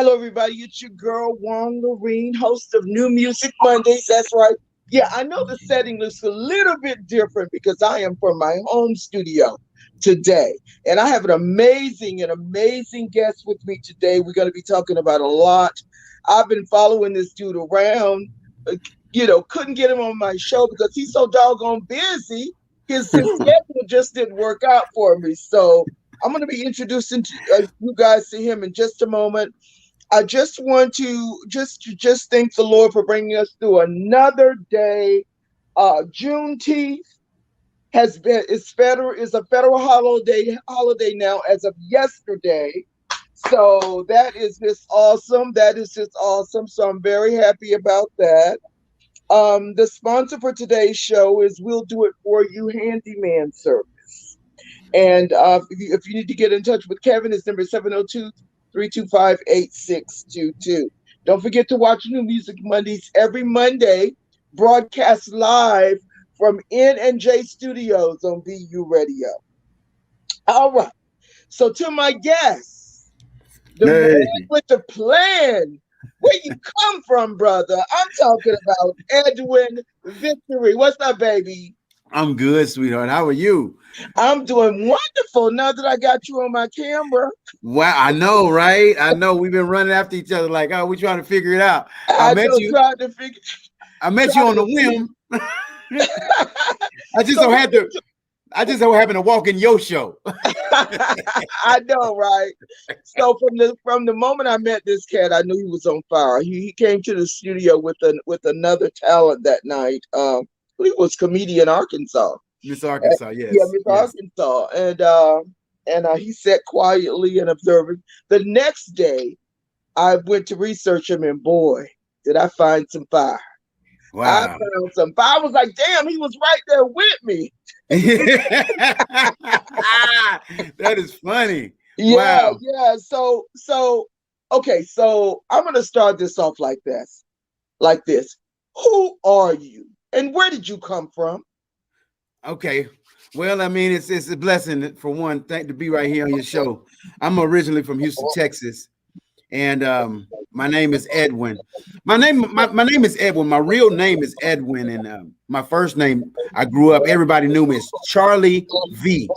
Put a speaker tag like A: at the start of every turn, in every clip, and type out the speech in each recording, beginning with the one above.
A: Hello, everybody. It's your girl, Wong Lorene, host of New Music Mondays. That's right. Yeah, I know the setting looks a little bit different because I am from my home studio today. And I have an amazing guest with me today. We're going to be talking about a lot. I've been following this dude around, uh, couldn't get him on my show because he's so doggone busy. His schedule just didn't work out for me. So I'm going to be introducing you guys to him in just a moment. I just want to just thank the Lord for bringing us through another day. Juneteenth is a federal holiday now as of yesterday. So that is just awesome. That is just awesome. So I'm very happy about that. The sponsor for today's show is We'll Do It For You Handyman Service. And if you need to get in touch with Kevin, his number is 702-325-8622. Don't forget to watch New Music Mondays every Monday, broadcast live from N&J Studios on VU Radio. All right. So to my guests, the man with the plan. Where you come from, brother? I'm talking about Edwin Victory. What's up, baby?
B: I'm good, sweetheart. How are you?
A: I'm doing wonderful now that I got you on my camera.
B: Wow, I know, right? I know we've been running after each other like, oh, we're trying to figure it out. I met you on the whim. I just so happened to walk in your show.
A: I know, right? So from the moment I met this cat, I knew he was on fire. He came to the studio with another talent that night. He was comedian Arkansas.
B: Miss Arkansas, yes.
A: Yeah, Miss Arkansas. And he sat quietly and observing. The next day, I went to research him, and boy, did I find some fire.
B: Wow.
A: I found some fire. I was like, damn, he was right there with me.
B: That is funny.
A: Yeah,
B: wow.
A: Yeah. So okay, so I'm gonna start this off like this. Who are you? And where did you come from?
B: Okay. Well, I mean, it's a blessing for one thing to be right here on your show. I'm originally from Houston, Texas, and my name is Edwin. My name is Edwin. My real name is Edwin, and my first name, I grew up, everybody knew me as Charlie V.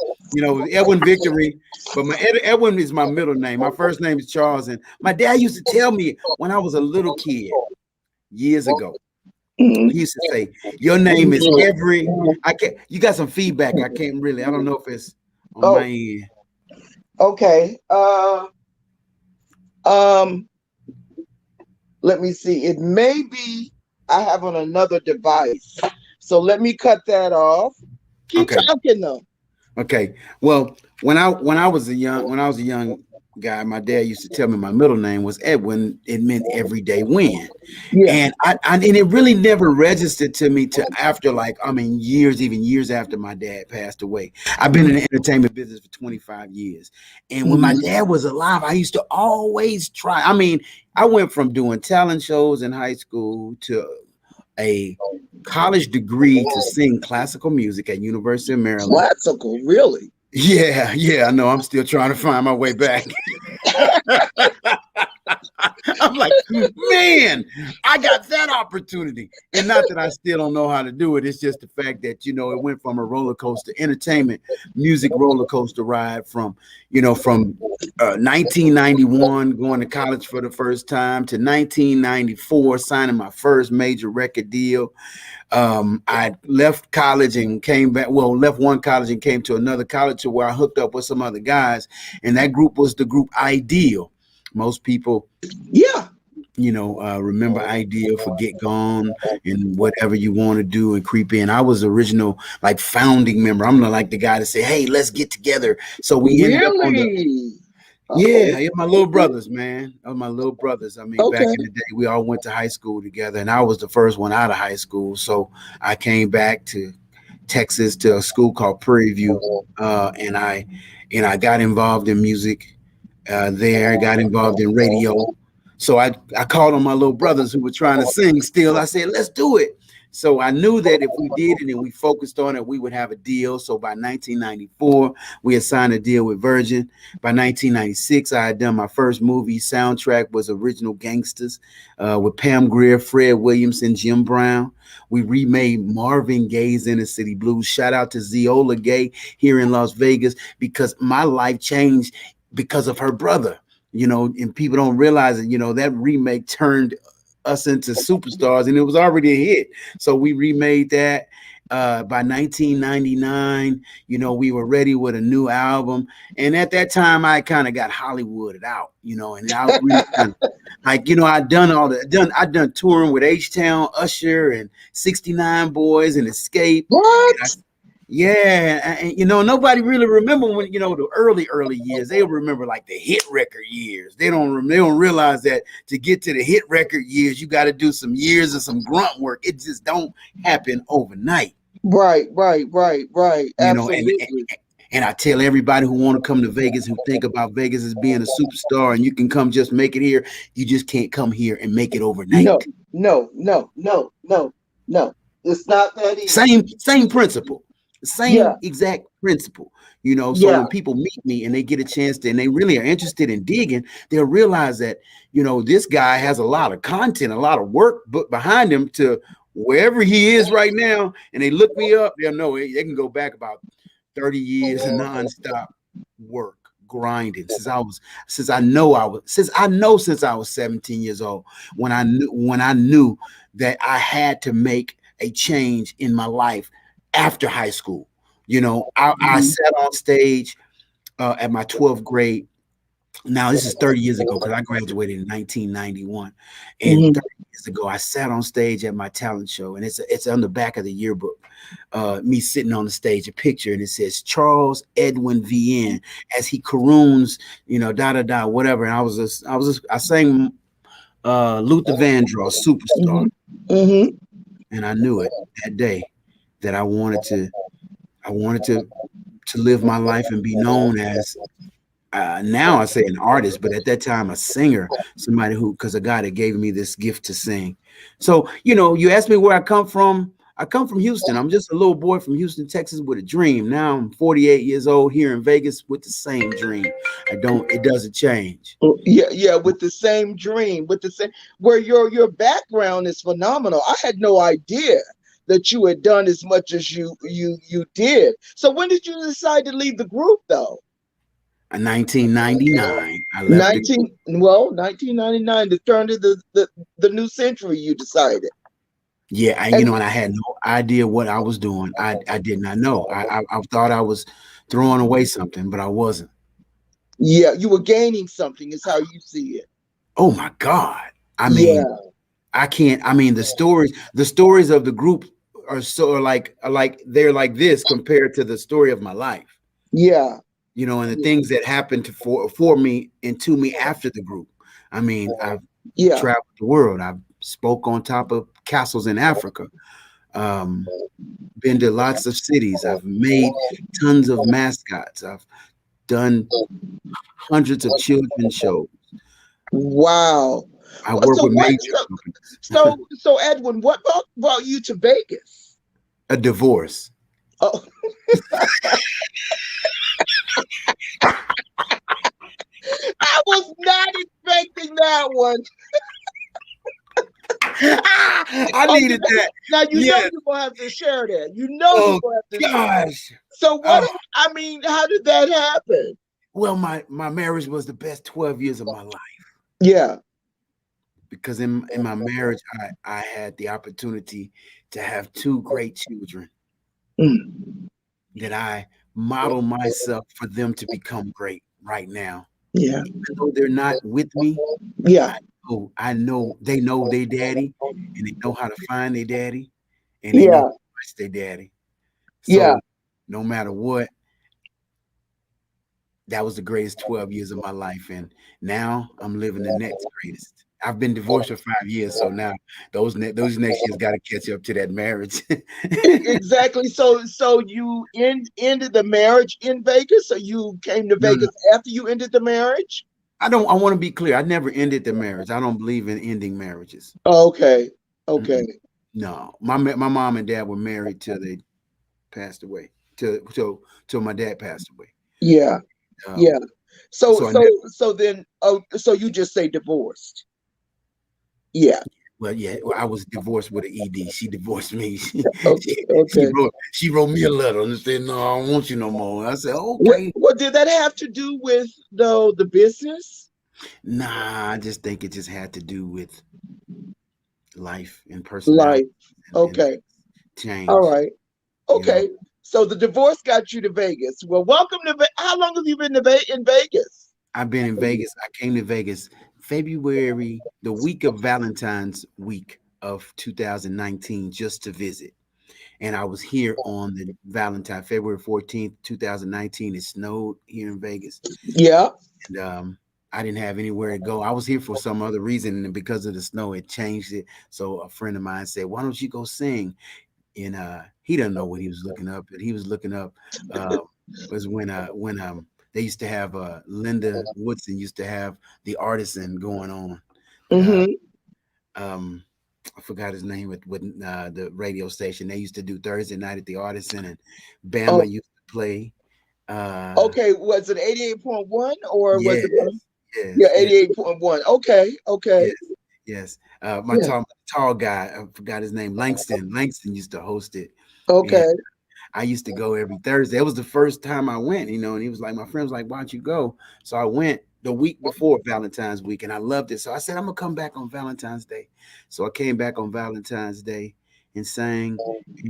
B: Edwin Victory, but Edwin is my middle name. My first name is Charles, and my dad used to tell me when I was a little kid years ago. He used to say, "Your name is every." You got some feedback. I don't know if it's on my end.
A: Okay. Let me see. It may be I have on another device, so let me cut that off. Keep talking though.
B: Okay. Well, when I was a young guy, my dad used to tell me my middle name was Edwin. It meant everyday win. Yeah. And it really never registered to me till after years after my dad passed away. I've been in the entertainment business for 25 years. And when my dad was alive, I used to always try. I mean, I went from doing talent shows in high school to a college degree to sing classical music at University of Maryland.
A: Classical, really?
B: Yeah, I know. I'm still trying to find my way back. I'm like, man, I got that opportunity. And not that I still don't know how to do it. It's just the fact that, it went from a roller coaster, entertainment, music roller coaster ride from 1991 going to college for the first time to 1994 signing my first major record deal. I left college and came back. Well, left one college and came to another college where I hooked up with some other guys. And that group was the group Ideal. Most people, remember Ideal for Get Gone and Whatever You Want to Do and Creep In. I was the original founding member. I'm like the guy to say, hey, let's get together. So we ended up on the. Yeah, my little brothers, man. My little brothers. I mean, back in the day, we all went to high school together, and I was the first one out of high school. So I came back to Texas to a school called Prairie View, and I got involved in music there. Got involved in radio. So I called on my little brothers who were trying to sing still. I said, let's do it. So I knew that if we did it and we focused on it, we would have a deal. So by 1994, we had signed a deal with Virgin. By 1996, I had done my first movie. Soundtrack was Original Gangsters with Pam Grier, Fred Williamson, Jim Brown. We remade Marvin Gaye's Inner City Blues. Shout out to Zeola Gay here in Las Vegas, because my life changed because of her brother. And people don't realize it. That remake turned us into superstars, and it was already a hit. So we remade that. By 1999, we were ready with a new album. And at that time, I kind of got Hollywooded out, and I really kind of I'd done touring with H-Town, Usher, and 69 Boys and Escape.
A: What?
B: Yeah, and nobody really remember when the early years. They remember like the hit record years. They don't realize that to get to the hit record years, you got to do some years of some grunt work. It just don't happen overnight.
A: Right. Absolutely.
B: And I tell everybody who want to come to Vegas, who think about Vegas as being a superstar, and you can come just make it here. You just can't come here and make it overnight.
A: No. It's not that
B: easy. Same principle. Same exact principle, so when people meet me and they get a chance to, and they really are interested in digging, they'll realize that, this guy has a lot of content, a lot of work behind him to wherever he is right now. And they look me up, they'll know they can go back about 30 years of nonstop work, grinding since I was 17 years old, when I knew that I had to make a change in my life. After high school, I sat on stage at my 12th grade. Now this is 30 years ago, because I graduated in 1991, and 30 years ago I sat on stage at my talent show, and it's on the back of the yearbook, me sitting on the stage, a picture, and it says Charles Edwin VN as he caroons, whatever. And I sang Luther Vandross, Superstar, and I knew it that day that I wanted to live my life and be known as, now I say an artist, but at that time a singer, somebody because a guy that gave me this gift to sing. So, you asked me where I come from. I come from Houston. I'm just a little boy from Houston, Texas, with a dream. Now I'm 48 years old here in Vegas with the same dream. It doesn't change.
A: Yeah, with the same dream, where your background is phenomenal. I had no idea that you had done as much as you did. So when did you decide to leave the group, though?
B: In 1999, I left.
A: 1999, to turn to the new century, you decided.
B: Yeah, and I had no idea what I was doing. I did not know. I thought I was throwing away something, but I wasn't.
A: Yeah, you were gaining something, is how you see it.
B: Oh my God! I mean, I can't. I mean, the stories of the group are so like they're like this compared to the story of my life.
A: Yeah.
B: And the things that happened for me and to me after the group. I mean, I've traveled the world. I've spoke on top of castles in Africa. Been to lots of cities. I've made tons of mascots. I've done hundreds of children's shows.
A: Wow.
B: I work with major companies.
A: So Edwin, what brought you to Vegas?
B: A divorce.
A: Oh. I was not expecting that one.
B: I needed that.
A: Now you know you're gonna have to share that. You're gonna have to share. So what? How did that happen?
B: Well, my marriage was the best 12 years of my life.
A: Yeah.
B: Because in my marriage, I had the opportunity to have two great children that I model myself for them to become great right now.
A: Yeah.
B: Even though they're not with me.
A: Yeah.
B: I know they know their daddy, and they know how to find their daddy, and they know how to watch their daddy. So no matter what, that was the greatest 12 years of my life. And now I'm living the next greatest. I've been divorced for 5 years. So now those next years got to catch up to that marriage.
A: Exactly. So you ended the marriage in Vegas, or you came to Vegas after you ended the marriage?
B: I want to be clear. I never ended the marriage. I don't believe in ending marriages.
A: Okay. Okay.
B: No, my mom and dad were married till they passed away. Till my dad passed away.
A: Yeah,
B: Um,
A: yeah. So
B: so I
A: so
B: never.
A: so then so you just say divorced. Yeah.
B: Well, yeah, well, I was divorced with an ED. She divorced me.
A: Okay, okay.
B: She wrote me a letter and said, "No, I don't want you no more." I said,
A: What
B: "Okay."
A: what did that have to do with though the business?
B: Nah, I just think it just had to do with life and personality
A: Life.
B: and
A: Okay.
B: things
A: All
B: change.
A: right.
B: You know,
A: Okay. So the divorce got you to Vegas. Well, welcome to how long have you been to in Vegas?
B: I've been in Vegas. I came to Vegas February, the week of Valentine's week of 2019, just to visit. And I was here on the Valentine, February 14th, 2019. It snowed here in Vegas.
A: Yeah.
B: And I didn't have anywhere to go. I was here for some other reason, and because of the snow, it changed it. So a friend of mine said, "Why don't you go sing?" And he doesn't know what he was looking up, but he was looking up uh, was when they used to have Linda Woodson used to have the Artisan going on. Uh,
A: Mm-hmm.
B: um, I forgot his name with the radio station. They used to do Thursday night at the Artisan, and
A: Oh,
B: Bama used to play. Uh,
A: okay. Was it 88.1 or was
B: yes,
A: it yeah,
B: yes, yes,
A: 88.1. Okay, okay.
B: yes, yes. My
A: Yeah.
B: tall guy, I forgot his name, Langston. Langston used to host it, and
A: Okay.
B: I used to go every Thursday. It was the first time I went, and he was like, my friend was like, "Why don't you go?" So I went the week before Valentine's week, and I loved it. So I said, "I'm gonna come back on Valentine's Day." So I came back on Valentine's Day and sang,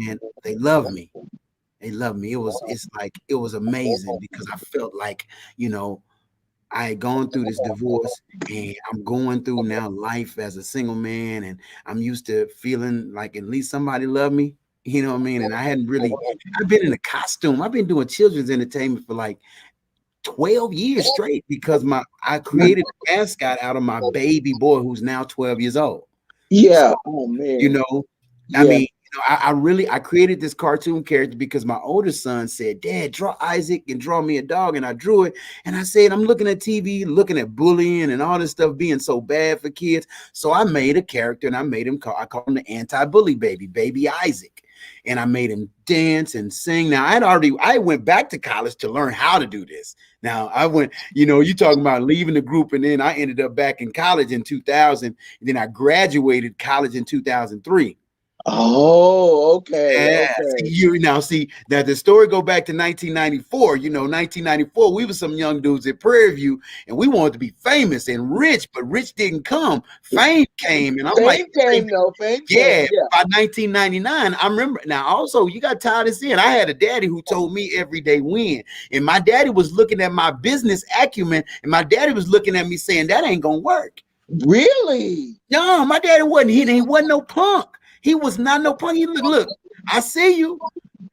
B: and they loved me. They loved me. It was amazing because I felt like, you know, I had gone through this divorce and I'm going through now life as a single man, and I'm used to feeling like at least somebody loved me. You know what I mean? And I've been in a costume. I've been doing children's entertainment for like 12 years straight because I created a mascot out of my baby boy who's now 12 years old. So,
A: Yeah. Oh
B: you
A: man.
B: know, I
A: Yeah.
B: mean, I created this cartoon character because my older son said, "Dad, draw Isaac and draw me a dog," and I drew it. And I said, "I'm looking at TV, looking at bullying and all this stuff being so bad for kids." So I made a character and I called him the anti-bully baby, baby Isaac. And I made him dance and sing. Now I went back to college to learn how to do this. Now I went, you talking about leaving the group, and then I ended up back in college in 2000, and then I graduated college in 2003.
A: Oh, okay.
B: Yeah,
A: Okay.
B: see that the story go back to 1994. 1994, we were some young dudes at Prairie View, and we wanted to be famous and rich, but rich didn't come. Fame came, and I'm like,
A: Fame came, no, fame came.
B: yeah.
A: Yeah.
B: By 1999, I remember. Now, also, you got to tie this in. I had a daddy who told me every day when, and my daddy was looking at my business acumen, and my daddy was looking at me saying that ain't gonna work.
A: Really?
B: No, my daddy wasn't. He wasn't no punk. He was not no punk. He look. I see you,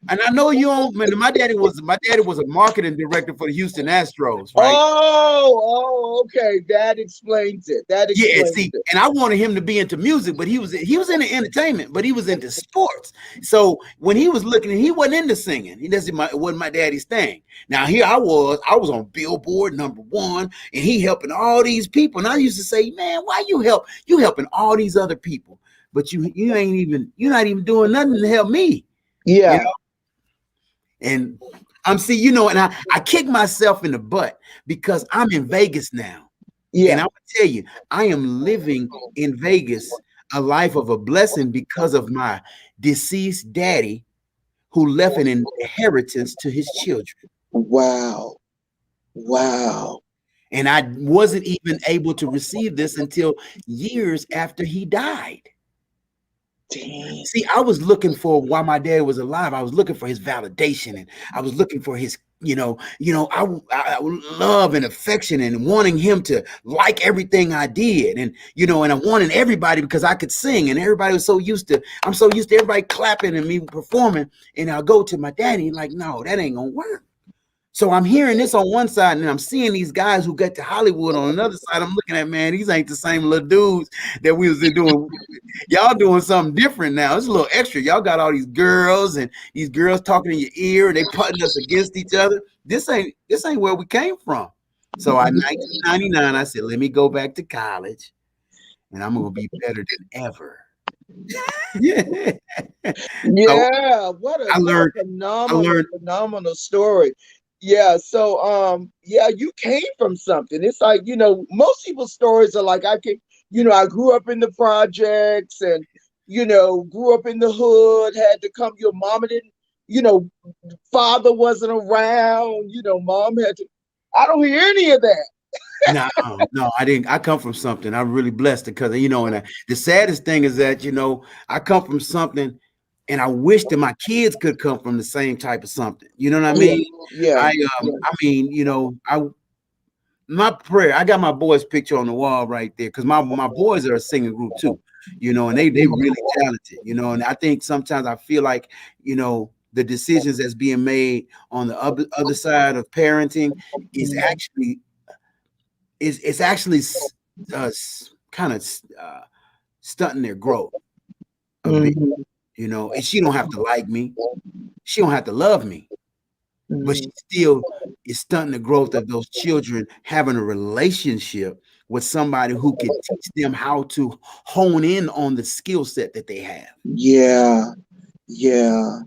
B: and I know you don't. Man, my daddy was a marketing director for the Houston Astros, right?
A: Okay. That explains it. That
B: Yeah,
A: explains
B: see,
A: it.
B: and I wanted him to be into music, but he was into entertainment, but he was into sports. So when he was looking, he wasn't into singing. It wasn't my daddy's thing. Now here I was on Billboard #1, and he helping all these people. And I used to say, "Man, why you helping all these other people, but you're not even doing nothing to help me." You
A: Yeah.
B: know, and and I kick myself in the butt because I'm in Vegas now. And
A: Yeah.
B: I'm gonna tell you, I am living in Vegas a life of a blessing because of my deceased daddy who left an inheritance to his children.
A: Wow. Wow.
B: And I wasn't even able to receive this until years after he died.
A: Dang.
B: See, I was looking for while my dad was alive, I was looking for his validation, and I was looking for his, I love and affection and wanting him to like everything I did. And I wanted everybody because I could sing, and everybody was I'm so used to everybody clapping and me performing. And I'll go to my daddy, like, no, that ain't gonna work. So I'm hearing this on one side, and I'm seeing these guys who get to Hollywood on another side. I'm looking at, man, these ain't the same little dudes that we was doing. Y'all doing something different now. It's a little extra. Y'all got all these girls and these girls talking in your ear, and they putting us against each other. This ain't where we came from. So in 1999, I said, let me go back to college, and I'm gonna be better than ever. Yeah. So
A: Yeah,
B: I
A: what a
B: learned, I learned,
A: phenomenal story. Yeah, so yeah, you came from something. It's like, most people's stories are like I grew up in the projects and grew up in the hood, had to come your mama didn't, you know, father wasn't around, mom had to I don't hear any of that.
B: no, no, I didn't. I come from something. I'm really blessed because and the saddest thing is that I come from something, and I wish that my kids could come from the same type of something. You know what I
A: Yeah,
B: mean?
A: yeah.
B: I I mean, I my prayer. I got my boys' picture on the wall right there because my boys are a singing group too. And they really talented. And I think sometimes I feel like the decisions that's being made on the other side of parenting is actually it's actually kind of stunting their growth a bit,
A: Mhm.
B: and she don't have to like me, she don't have to love me, but she
A: Mhm.
B: still is stunting the growth of those children having a relationship with somebody who can teach them how to hone in on the skill set that they have.
A: Yeah, yeah.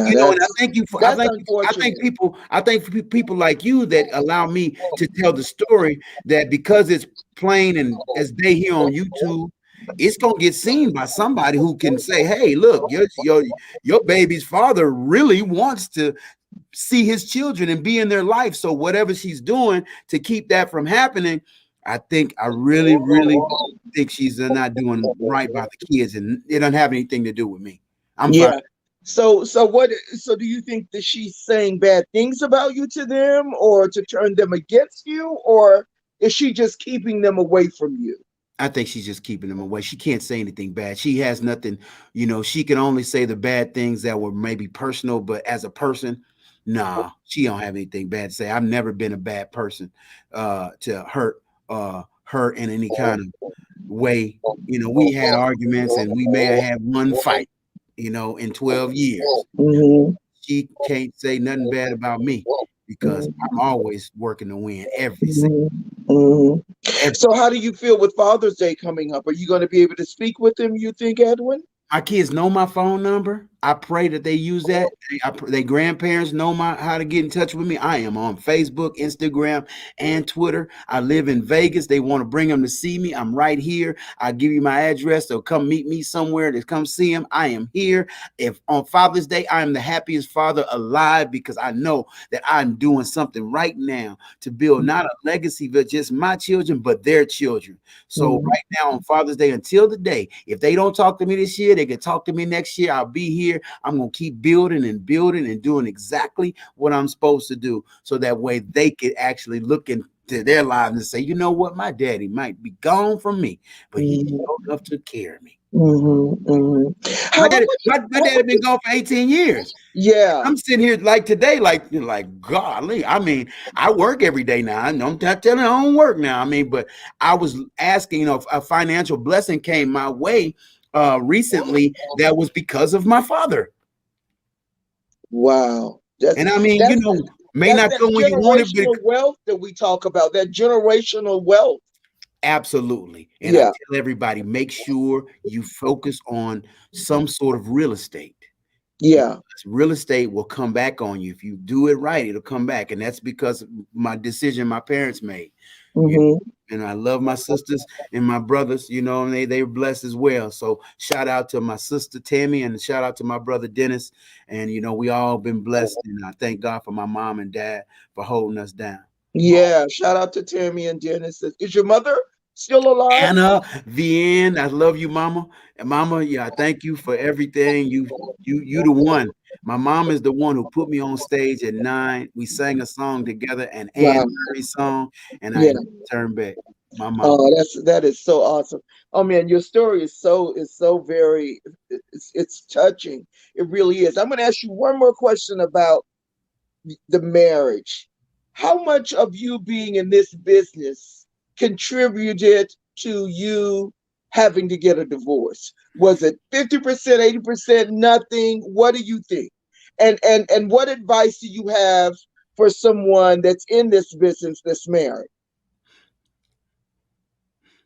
B: And I thank you for
A: That's
B: I think
A: unfortunate.
B: people like you that allow me to tell the story, that because it's plain and as day here on YouTube, it's gonna get seen by somebody who can say, hey, look, your baby's father really wants to see his children and be in their life. So whatever she's doing to keep that from happening, I really, really think she's not doing right by the kids, and it doesn't have anything to do with me. I'm fine.
A: Yeah. So do you think that she's saying bad things about you to them or to turn them against you, or is she just keeping them away from you?
B: I think she's just keeping them away. She can't say anything bad. She has nothing, she can only say the bad things that were maybe personal, but as a person, nah, she don't have anything bad to say. I've never been a bad person to hurt in any kind of way. We had arguments and we may have had one fight, in 12 years.
A: Hmm.
B: She can't say nothing bad about me because I'm always working to win every single
A: Hmm. Hmm.
B: every
A: So how do you feel with Father's Day coming up? Are you going to be able to speak with him, you think, Edwin?
B: My kids know my phone number. I pray that they use that. They grandparents know how to get in touch with me. I am on Facebook, Instagram, and Twitter. I live in Vegas. They want to bring them to see me. I'm right here. I give you my address. They'll come meet me somewhere to come see them. I am here. If on Father's Day, I am the happiest father alive because I know that I'm doing something right now to build not a legacy but just my children, but their children. So
A: Mhm.
B: right now on Father's Day, until the day, if they don't talk to me this year, they can talk to me next year. I'll be here. I'm going to keep building and doing exactly what I'm supposed to do. So that way they could actually look into their lives and say, you know what, my daddy might be gone from me, but he
A: Mhm.
B: showed enough took care of me.
A: Mhm. Mhm.
B: My
A: How
B: daddy,
A: would you?
B: my daddy been gone for 18 years.
A: Yeah.
B: I'm sitting here like today, like golly. I mean, I work every day now. I'm not telling I don't work now. I mean, but I was asking, if a financial blessing came my way recently, that was because of my father.
A: Wow. That's
B: And I mean,
A: that's
B: may
A: that's
B: not
A: that
B: come when you want it, but
A: generational wealth that we talk about. That generational wealth.
B: absolutely. And I
A: Yeah.
B: tell everybody, make sure you focus on some sort of real estate. Because
A: Yeah.
B: real estate will come back on you. If you do it right, it'll come back. And that's because of my decision my parents made. You
A: Hmm.
B: and I love my sisters and my brothers, and they were blessed as well. So shout out to my sister Tammy and shout out to my brother Dennis. And we all been blessed. And I thank God for my mom and dad for holding us down.
A: Yeah. Shout out to Tammy and Dennis. Is your mother still alive?
B: Anna, the end. I love you, Mama. And Mama, yeah, I thank you for everything. You the one. My mom is the one who put me on stage at 9. We sang a song together, an Anne
A: Wow.
B: Murray song, and I
A: Yeah.
B: ain't turned back. My mama.
A: Oh, that is so awesome. Oh man, your story is so very it's touching. It really is. I'm going to ask you one more question about the marriage. How much of you being in this business contributed to you having to get a divorce? Was it 50%, 80%, nothing? What do you think? And what advice do you have for someone that's in this business that's married?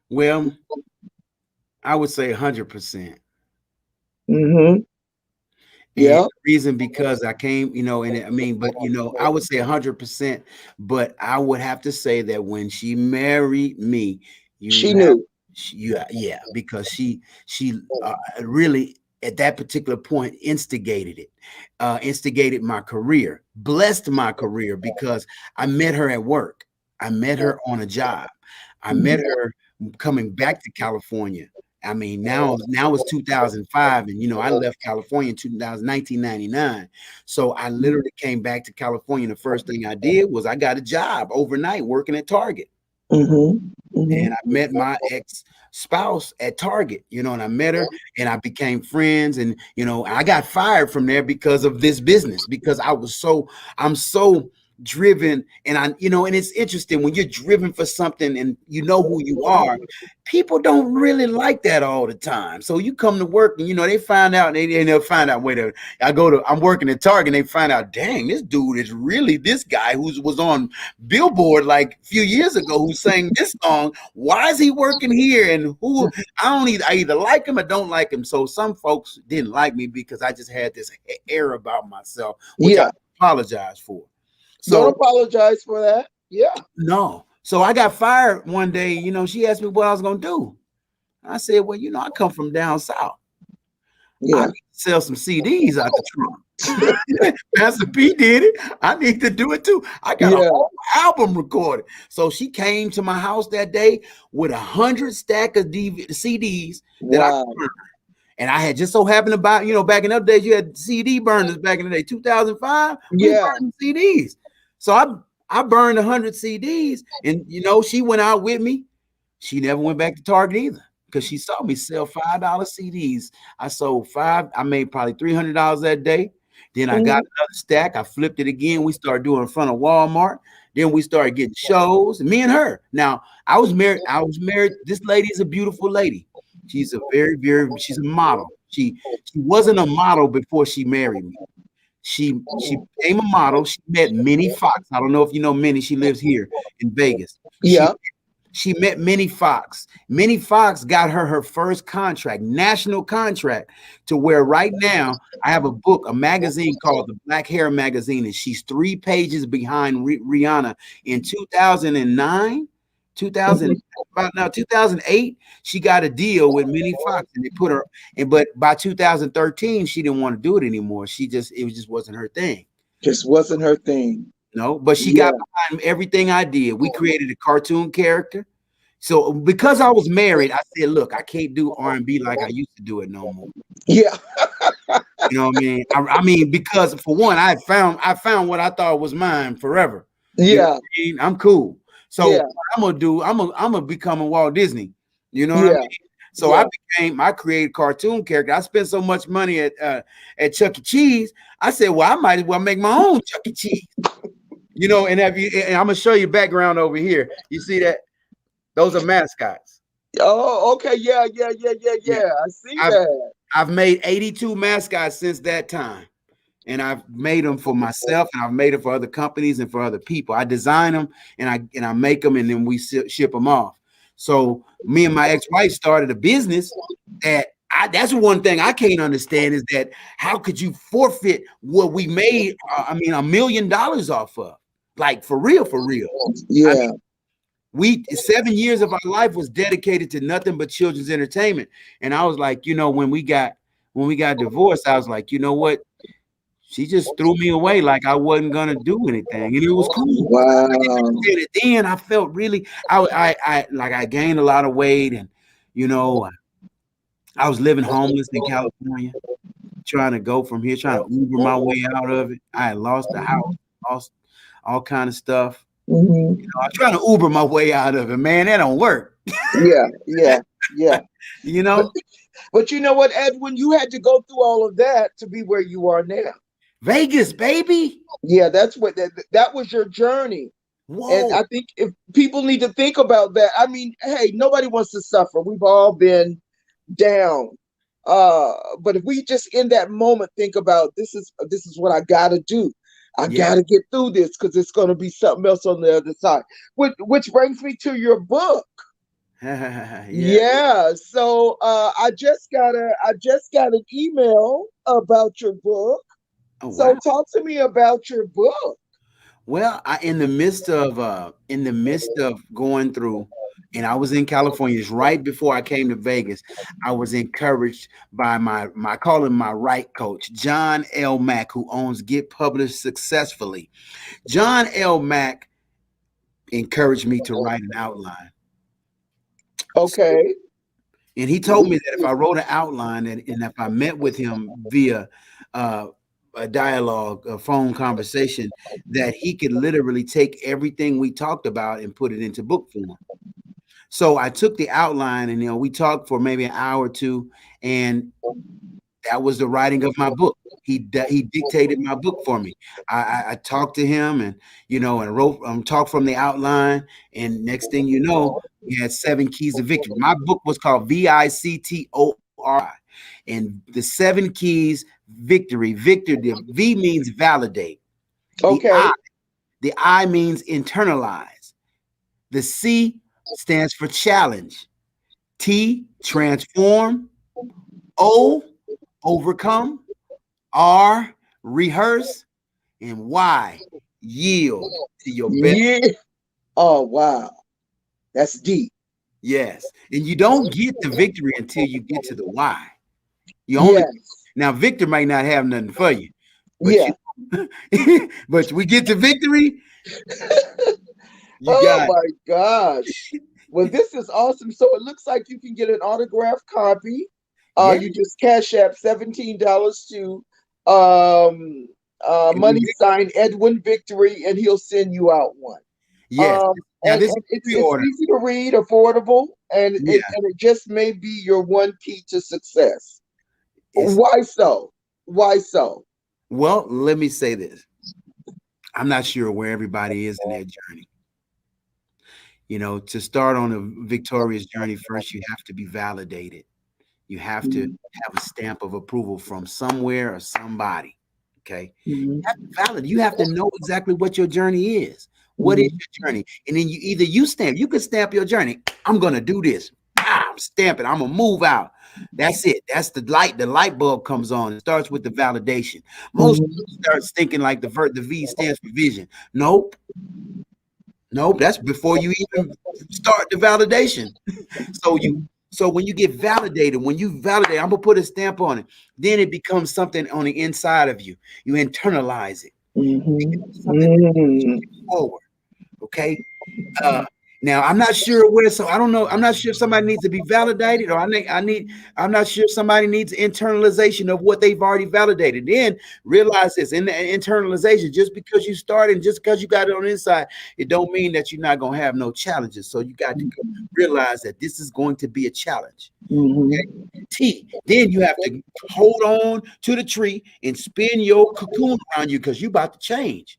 B: Well, I would say 100%.
A: Mm-hmm.
B: And
A: Yeah.
B: the reason because I came, and I mean, but I would say 100%, but I would have to say that when she married me, you
A: She
B: have,
A: knew.
B: yeah, because she really at that particular point instigated it, instigated my career, blessed my career because I met her at work, I met her on a job, I met
A: Mhm.
B: her coming back to California. I mean, now it's 2005, and I left California in 2000, 1999. So I literally came back to California. And the first thing I did was I got a job overnight working at Target,
A: Mhm.
B: and
A: Mhm.
B: I met my ex spouse at Target. And I met her, and I became friends, and I got fired from there because of this business because I'm so driven, and and it's interesting when you're driven for something and you know who you are. People don't really like that all the time. So you come to work and they find out, and they'll find out. I'm working at Target, and they find out, dang, this dude is really this guy who was on Billboard like a few years ago who sang this song. Why is he working here? And who I either like him or don't like him. So some folks didn't like me because I just had this air about myself, which I
A: Yeah.
B: apologize for.
A: Don't
B: So
A: apologize for that. Yeah.
B: no. So I got fired one day. She asked me what I was gonna do. I said, well, I come from down south. I
A: Yeah.
B: need to sell some CDs out the trunk. Pastor P did it. I need to do it too. I got a
A: Yeah.
B: whole album recorded. So she came to my house that day with 100 stack of CDs that I
A: Wow.
B: burned. And I had just so happened to buy, back in those days, you had CD burners back in the day, 2005. We was
A: Yeah.
B: burning CDs. So I burned 100 CDs, and she went out with me. She never went back to Target either because she saw me sell $5 CDs. I sold five. I made probably $300 that day. Then I got
A: Mhm.
B: another stack. I flipped it again. We started doing in front of Walmart. Then we started getting shows. Me and her. Now I was married. This lady is a beautiful lady. She's a very, very. She's a model. She wasn't a model before she married me. She became a model. She met Minnie Fox. I don't know if you know Minnie. She lives here in Vegas.
A: Yeah.
B: She met Minnie Fox. Minnie Fox got her first contract, national contract, to where right now I have a book, a magazine called the Black Hair Magazine, and she's 3 pages behind Rihanna in 2009, 2000,
A: Mhm.
B: about now 2008. She got a deal with Minnie Fox, and they put her. And but by 2013, she didn't want to do it anymore. Just wasn't her thing.
A: Just wasn't her thing.
B: No, but she got
A: Yeah.
B: behind everything I did. We created a cartoon character. So because I was married, I said, look, I can't do R&B like I used to do it no more.
A: Yeah.
B: You know what I mean? I mean, because for one, I found what I thought was mine forever. You know
A: Yeah.
B: what I mean? I'm cool. So
A: Yeah.
B: what I'm gonna do, I'm gonna become a Walt Disney. You know what I
A: Yeah.
B: mean? So
A: Yeah.
B: I created cartoon character. I spent so much money at Chuck E. Cheese. I said, well, I might as well make my own Chuck E. Cheese. And and I'm gonna show you background over here. You see that? Those are mascots.
A: Oh, okay. Yeah. Yeah. Yeah. Yeah.
B: Yeah.
A: Yeah. I see
B: I've
A: that.
B: I've made 82 mascots since that time. And I've made them for myself, and I've made them for other companies and for other people. I design them, and I make them, and then we ship them off. So me and my ex-wife started a business that's one thing I can't understand is that how could you forfeit what we made? $1 million off of, like for real, for real. I
A: Yeah.
B: mean, 7 years of our life was dedicated to nothing but children's entertainment. And I was like, when we got divorced, I was like, you know what? She just threw me away like I wasn't gonna do anything, and it was cool. I didn't
A: Wow.
B: understand it then. I felt really, I gained a lot of weight, and you know, I was living homeless in California, trying to go from here, trying to Uber my way out of it. I had lost the house, lost all kind of stuff.
A: Mhm.
B: I'm trying to Uber my way out of it, man. That don't work.
A: Yeah. Yeah. Yeah.
B: you
A: But
B: know,
A: but you know what, Edwin, you had to go through all of that to be where you are now.
B: Vegas, baby.
A: Yeah, that's what that was your journey. And
B: Whoa.
A: I think if people need to think about that, I mean, hey, nobody wants to suffer. We've all been down. But if we just in that moment think about this is what I gotta do. I
B: Yeah.
A: gotta get through this because it's gonna be something else on the other side. Which brings me to your book.
B: Yeah.
A: Yeah. So I just got an email about your book.
B: Oh
A: So
B: wow.
A: talk to me about your book.
B: Well, in the midst of going through, and I was in California it's right before I came to Vegas. I was encouraged by my I call him my right coach, John L. Mack, who owns Get Published Successfully. John L. Mack encouraged me to write an outline. So,
A: Okay.
B: and he told me that if I wrote an outline and if I met with him via uh, a dialogue, a phone conversation, that he could literally take everything we talked about and put it into book form. So I took the outline and we talked for maybe an hour or two, and that was the writing of my book. He dictated my book for me. I talked to him and and wrote talked from the outline, and next thing you know, we had 7 keys of victory. My book was called VICTORI, and the 7 keys victory. Victor, the V means validate. The
A: Okay.
B: the I means internalize. The C stands for challenge. T, transform. O, overcome. R, rehearse. And Y, yield to your best.
A: Yeah. Oh wow. That's deep.
B: Yes. And you don't get the victory until you get to the Y. You only
A: Yes.
B: Now Victor might not have nothing for you, but
A: Yeah.
B: but we get to victory, you
A: Oh
B: got it.
A: my gosh. Well, this is awesome. So it looks like you can get an autographed copy.
B: Yeah.
A: You just cash app $17 to um money sign Edwin Victory, and he'll send you out one.
B: Yes. Now this is
A: And it's
B: pre-order.
A: easy to read, affordable, and
B: Yeah.
A: it just may be your one key to success.
B: It's
A: Why so? Why so?
B: Well, let me say this. I'm not sure where everybody is in their journey. To start on a victorious journey, first you have to be validated. You have to
A: Mhm,
B: have a stamp of approval from somewhere or somebody. Okay.
A: mhm,
B: You have to know exactly what your journey is. What is
A: mhm,
B: your journey? And then you could stamp your journey. I'm gonna do this. I'm stamping. I'm gonna move out. That's it. That's the light. The light bulb comes on. It starts with the validation. Most
A: mhm,
B: people start thinking like the V stands for vision. Nope. Nope. That's before you even start the validation. So you
A: mhm,
B: so when you get validated, when you validate, I'm gonna put a stamp on it. Then it becomes something on the inside of you. You internalize it.
A: mhm,
B: Something
A: mhm,
B: forward. Okay. Uh, Now I'm not sure where, so I don't know. I'm not sure if somebody needs to be validated, or I'm not sure if somebody needs internalization of what they've already validated. Then realize this in the internalization, just because you started and just because you got it on the inside, it don't mean that you're not gonna have no challenges. So you got to realize that this is going to be a challenge.
A: mhm,
B: T. Then you have to hold on to the tree and spin your cocoon around you because you're about to change.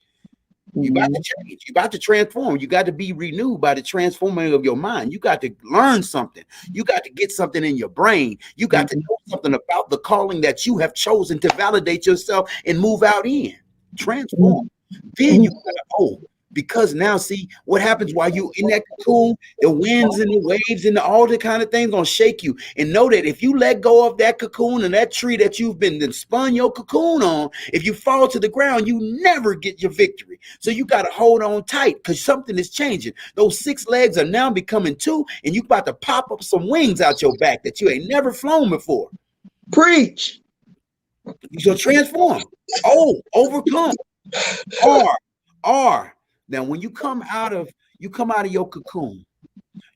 B: You got to
A: mhm,
B: change. You got to transform. You got to be renewed by the transforming of your mind. You got to learn something. You got to get something in your brain. You got to
A: mhm,
B: know something about the calling that you have chosen to validate yourself and move out in. Transform. Then you gotta, because now see what happens while you in that cocoon, the winds and the waves and all the kind of things gonna shake you. And know that if you let go of that cocoon and that tree that you've been spun your cocoon on, if you fall to the ground, you never get your victory. So you gotta hold on tight because something is changing. Those 6 legs are now becoming 2, and you about to pop up some wings out your back that you ain't never flown before.
A: Preach.
B: You shall transform. Overcome. R. R. Now, when you come out of your cocoon,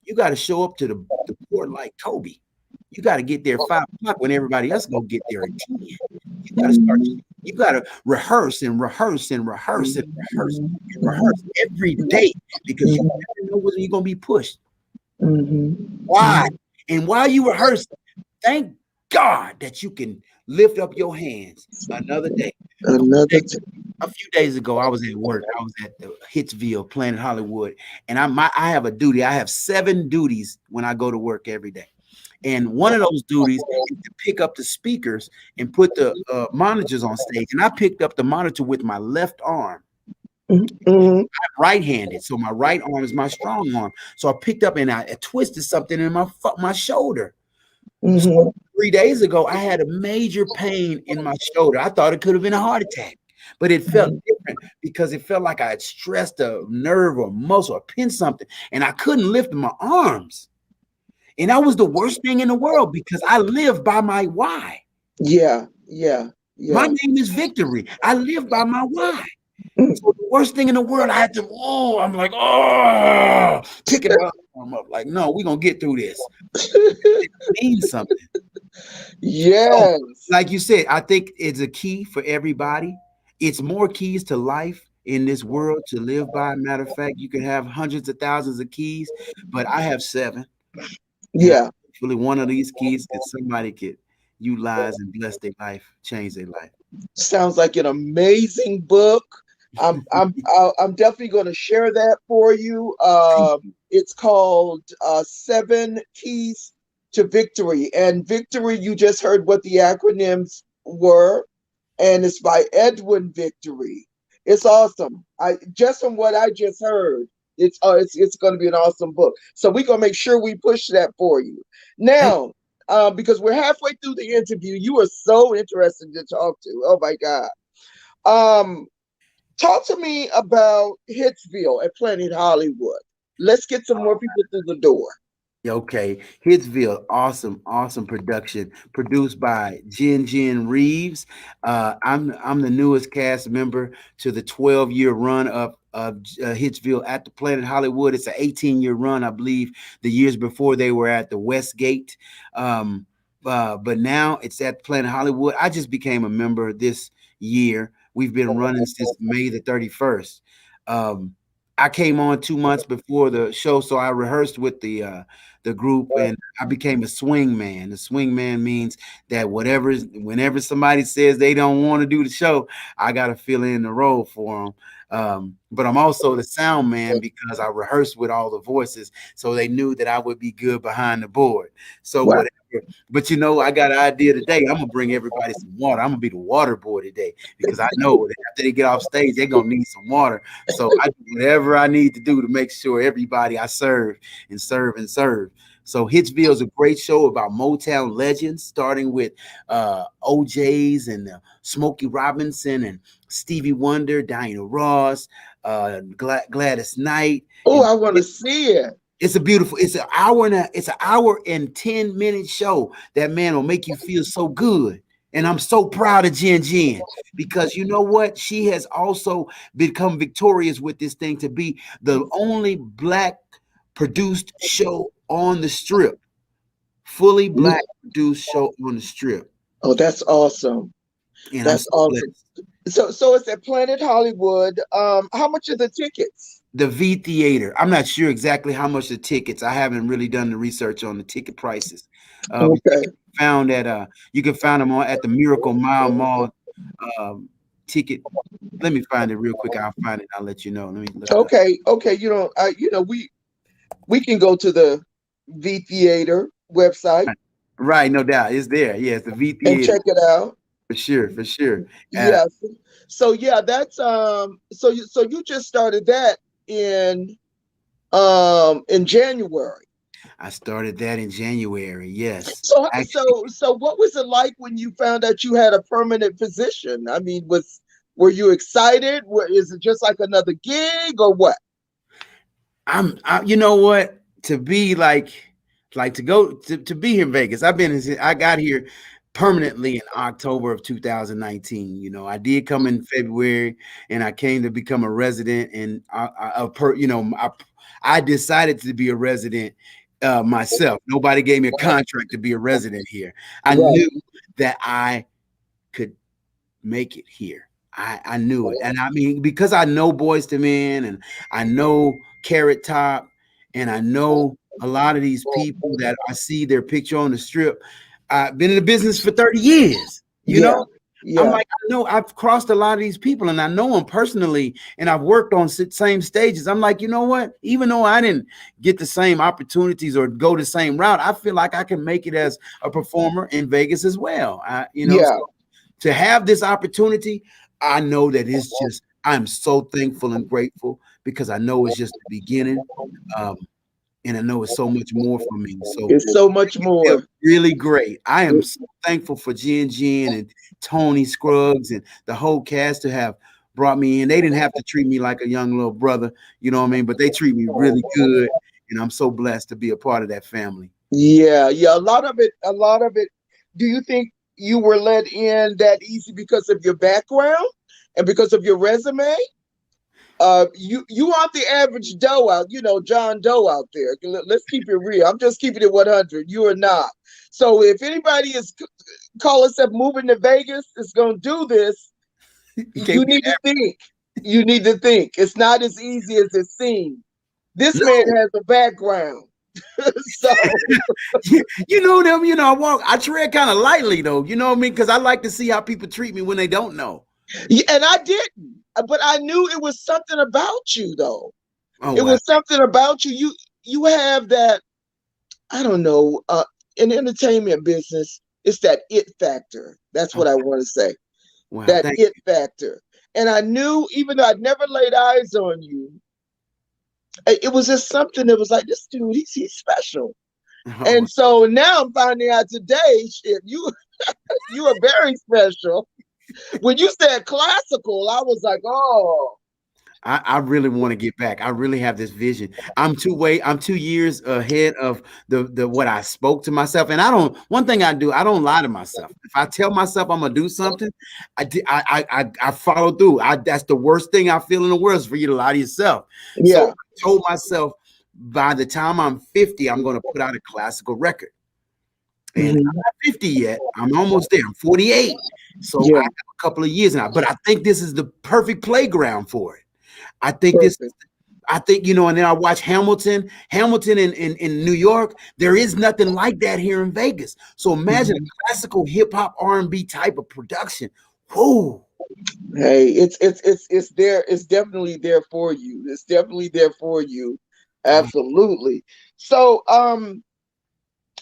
B: you got to show up to the port like Kobe. You got to get there 5 o'clock when everybody else go get there at 10. You got to start.
A: Mhm,
B: You got to rehearse and rehearse and rehearse and rehearse
A: mhm,
B: and rehearse every day because you
A: mhm,
B: never know when you're gonna be pushed.
A: mhm,
B: Why?
A: mhm.
B: And while you rehearse, thank God that you can lift up your hands another day.
A: Another.
B: A few days ago, I was at work. I was at the Hitsville, Planet Hollywood, and I have a duty. I have 7 duties when I go to work every day, and one of those duties is to pick up the speakers and put the monitors on stage. And I picked up the monitor with my left arm.
A: Mm-hmm.
B: Right-handed, so my right arm is my strong arm. So I picked up and I twisted something in my shoulder.
A: Mm-hmm.
B: So 3 days ago, I had a major pain in my shoulder. I thought it could have been a heart attack, but it felt different because it felt like I had stressed a nerve or muscle or pinned something, and I couldn't lift my arms. And that was the worst thing in the world because I live by my why.
A: Yeah, yeah,
B: My
A: yeah.
B: name is Victory. I live by my why.
A: Mm.
B: So the worst thing in the world, I had to, I'm like, picking my arm up. Like, no, we're going to get through this. It means something. So,
A: Yes.
B: like you said, I think it's a key for everybody. It's more keys to life in this world to live by. Matter of fact, you can have hundreds of thousands of keys, but I have 7. And
A: Yeah.
B: hopefully one of these keys that somebody could utilize and bless their life, change their life.
A: Sounds like an amazing book. I'm definitely going to share that for you. It's called 7 Keys to Victory, and Victory. You just heard what the acronyms were, and it's by Edwin Victory. It's awesome. I just from what I just heard, it's going to be an awesome book. So we're going to make sure we push that for you now. Because we're halfway through the interview, you are so interesting to talk to. Oh my God. Talk to me about Hitsville at Planet Hollywood. Let's get some more people through the door.
B: Okay, Hitsville, awesome production, produced by Jen Reeves. I'm the newest cast member to the 12-year run of Hitsville at the Planet Hollywood. It's an 18-year run, I believe. The years before they were at the Westgate, but now it's at Planet Hollywood. I just became a member this year. We've been running since May the 31st. I came on 2 months before the show, so I rehearsed with the group, and I became a swing man. The swing man means that whenever somebody says they don't want to do the show, I got to fill in the role for them. But I'm also the sound man because I rehearsed with all the voices, so they knew that I would be good behind the board. So
A: Wow.
B: whatever. But I got an idea today. I'm gonna bring everybody some water. I'm gonna be the water boy today because I know that after they get off stage, they're gonna need some water. So I do whatever I need to do to make sure everybody I serve. So Hitsville is a great show about Motown legends, starting with OJ's and Smokey Robinson and Stevie Wonder, Diana Ross, Gladys Knight.
A: Oh, I want to see it.
B: It's an hour and 10-minute show. That man will make you feel so good. And I'm so proud of Jen because you know what? She has also become victorious with this thing to be the only Black produced show on the Strip. Fully Black produced show on the Strip.
A: Oh, that's awesome.
B: And
A: that's awesome. So it's at Planet Hollywood. How much are the tickets?
B: The V Theater. I'm not sure exactly how much the tickets. I haven't really done the research on the ticket prices.
A: Okay.
B: You can find them at the Miracle Mile ticket. Let me find it real quick. I'll find it. I'll let you know. Let me look.
A: Okay. We can go to the V Theater website.
B: Right, no doubt. It's there. Yes, the V Theater.
A: And check it out.
B: For sure.
A: Yeah. So yeah, that's so you just started that in January.
B: I started that in January. Yes.
A: So what was it like when you found out you had a permanent position? I mean, were you excited? Is it just like another gig or what?
B: You know what? To be to go to be here in Vegas. I got here permanently in October of 2019. I did come in February, and I came to become a resident. And I decided to be a resident myself. Nobody gave me a contract to be a resident here. I knew that I could make it here. I knew it, and I mean because I know Boyz II Men, and I know Carrot Top, and I know a lot of these people that I see their picture on the Strip. I've been in the business for 30 years, you know? Yeah. I'm like, I know I've crossed a lot of these people and I know them personally and I've worked on same stages. I'm like, you know what? Even though I didn't get the same opportunities or go the same route, I feel like I can make it as a performer in Vegas as well. So to have this opportunity, I know that it's just I'm so thankful and grateful because I know it's just the beginning. Um, and I know it's so much more for me. So
A: It's so much
B: feel
A: more.
B: really great. I am so thankful for Jen and Tony Scruggs and the whole cast to have brought me in. They didn't have to treat me like a young little brother, you know what I mean? But they treat me really good, and I'm so blessed to be a part of that family.
A: Yeah, yeah. A lot of it. Do you think you were let in that easy because of your background and because of your resume? You aren't the average Doe out, John Doe out there. Let's keep it real. I'm just keeping it 100. You are not. So if anybody is call itself moving to Vegas is going to do this,
B: You
A: you
B: can't be
A: need to think. You need to think. It's not as easy as it seems. This man
B: no.
A: has a background. So
B: You know them, I tread kind of lightly though, you know what I mean? Because I like to see how people treat me when they don't know.
A: yeah, and I didn't, but I knew it was something about you though.
B: Oh
A: It
B: wow.
A: was something about you. You have that, I don't know, in entertainment business, it's that it factor. That's what I
B: Okay.
A: want to say.
B: Wow.
A: That
B: Thank
A: it factor. And I knew, even though I'd never laid eyes on you, it was just something that was like, this dude, he's special.
B: you.
A: And so now I'm finding out today, shit, you are very special. When you said classical, I was like, oh,
B: I really want to get back. I really have this vision. I'm 2 years ahead of the what I spoke to myself. And I don't one thing I do, I don't lie to myself. If I tell myself I'm gonna do something, I follow through. That's the worst thing I feel in the world is for you to lie to yourself. So
A: yeah.
B: I told myself by the time I'm 50, I'm gonna put out a classical record. And I'm
A: Mhm.
B: not 50 yet. I'm almost there. I'm 48. So I
A: Yeah,
B: have a couple of years now. But I think this is the perfect playground for it. I think this
A: perfect.
B: I think, and then I watch Hamilton. Hamilton in New York, there is nothing like that here in Vegas. So imagine
A: Mhm.
B: a classical hip hop R&B type of production. Whoa.
A: Hey, it's there. It's definitely there for you. It's definitely there for you.
B: Um,
A: Absolutely. So,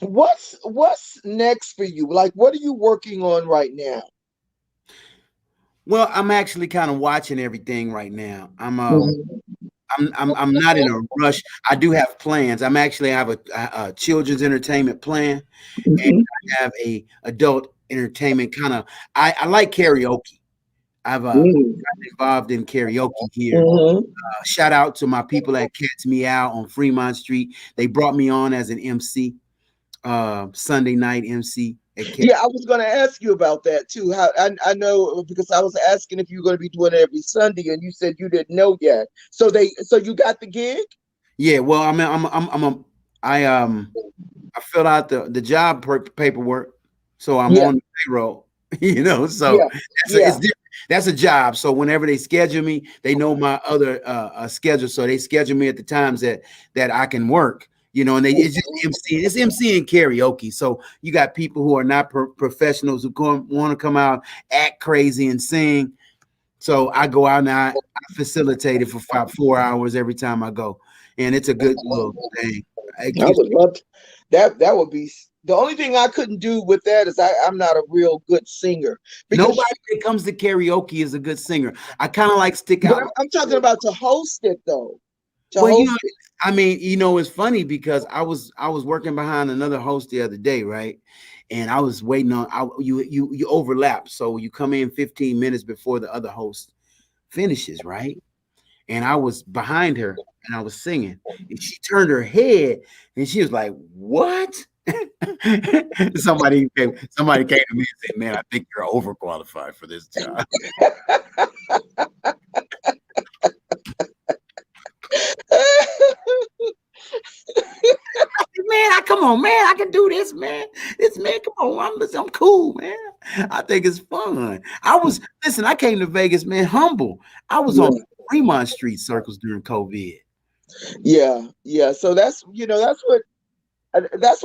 A: what's next for you? Like, what are you working on right now?
B: well, I'm actually kind of watching everything right now.
A: Mhm.
B: I'm not in a rush. I do have plans. Have a children's entertainment plan, and
A: Mhm.
B: I have a adult entertainment kind of. I like karaoke. I've
A: Mhm.
B: gotten involved in karaoke here.
A: Mhm.
B: Shout out to my people at Catch Me Out on Fremont Street. They brought me on as an MC, Sunday night MC at Catch.
A: Yeah, I was going to ask you about that too. How I know because I was asking if you were going to be doing it every Sunday, and you said you didn't know yet. So you got the gig?
B: Yeah, well, I filled out the job paperwork, so I'm
A: Yeah,
B: on the payroll. So
A: yeah,
B: it's
A: yeah.
B: different. That's a job. So whenever they schedule me, they know my other schedule, so they schedule me at the times that I can work. And it's just MC. It's MC and karaoke. So you got people who are not professionals who want to come out, act crazy, and sing. So I go out and I facilitate it for 4 hours every time I go, and it's a good little thing. It
A: I
B: keeps
A: would love that. That would be the only thing I couldn't do with that is I'm not a real good singer because,
B: Nobody that comes to karaoke is a good singer. I kind of like stick
A: but
B: out.
A: I'm talking about to host it though, to
B: Well,
A: host it.
B: it's funny because I was working behind another host the other day, right? And I was waiting on you overlap, so you come in 15 minutes before the other host finishes, right? And I was behind her and I was singing, and she turned her head and she was like, "What?" Somebody came to me and said, "Man, I think you're overqualified for this job." Man, come on, man. I can do this, man. This man, come on. I'm cool, man. I think it's fun. Listen, I came to Vegas, man, humble. I was on
A: Yeah,
B: Fremont Street circles during COVID.
A: yeah, yeah. So that's why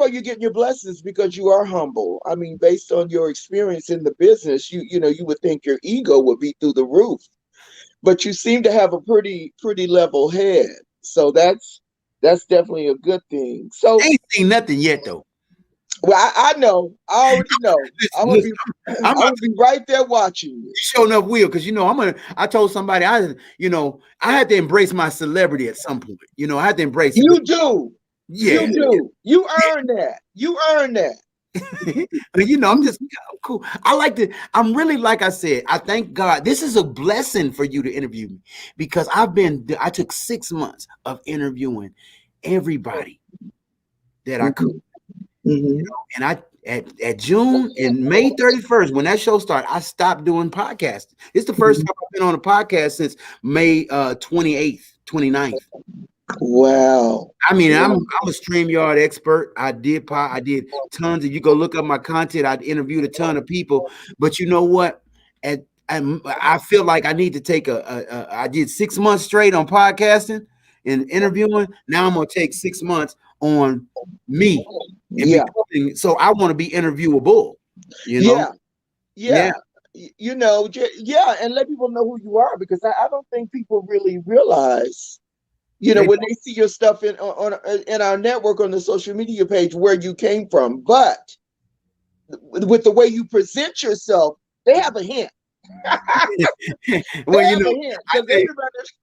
A: you're getting your blessings because you are humble. I mean, based on your experience in the business, you would think your ego would be through the roof, but you seem to have a pretty level head. So that's definitely a good thing.
B: I
A: So
B: ain't seen nothing yet, though.
A: Well, I know. I already know.
B: Listen,
A: I'm gonna
B: listen,
A: be.
B: I'm
A: I'm
B: about
A: gonna be right there watching you.
B: show enough will because I told somebody I had to embrace my celebrity at some point. I had to embrace it. But
A: You do.
B: yeah,
A: You do. You earn that. You earn that.
B: I'm cool. I'm really, like I said, I thank God. This is a blessing for you to interview me because I took 6 months of interviewing everybody that I could.
A: Mm-hmm.
B: And at June and May 31st, when that show started, I stopped doing podcasting. It's the first time I've been on a podcast since May 28th, 29th.
A: Wow.
B: I mean, I'm a StreamYard expert. I did tons of, you go look up my content. I interviewed a ton of people, but you know what? I feel like I need to take I did 6 months straight on podcasting and interviewing. Now I'm going to take 6 months on me and
A: Yeah.
B: so I want to be interviewable,
A: Yeah.
B: Yeah.
A: Yeah, and let people know who you are because I don't think people really realize, when they see your stuff in our network on the social media page where you came from. But with the way you present yourself, they have a hint.
B: Well,
A: because everybody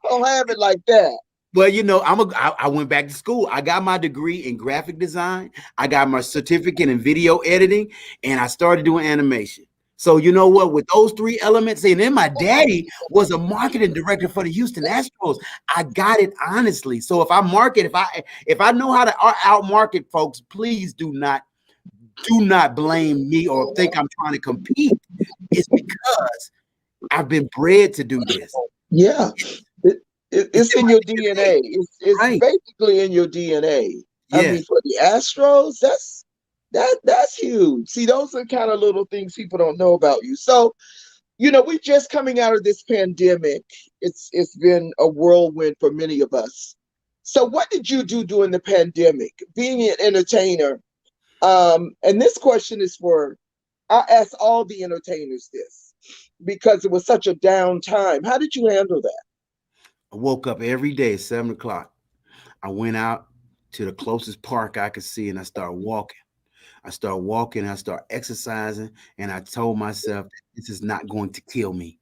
A: don't have it like that.
B: Well, I went back to school. I got my degree in graphic design. I got my certificate in video editing, and I started doing animation. So you know what? With those three elements, and then my daddy was a marketing director for the Houston Astros. I got it honestly. So if I know how to outmarket folks, please do not blame me or think I'm trying to compete. It's because I've been bred to do this.
A: Yeah. It's in your DNA. It's
B: right.
A: basically in your DNA. Yeah. I mean, for the Astros, that's huge. See, those are kind of little things people don't know about you. So, we're just coming out of this pandemic. It's been a whirlwind for many of us. So, what did you do during the pandemic? Being an entertainer, and this question is I ask all the entertainers this because it was such a down time. How did you handle that?
B: I woke up every day at 7:00. I went out to the closest park I could see and I started walking. I start exercising, and I told myself that this is not going to kill me.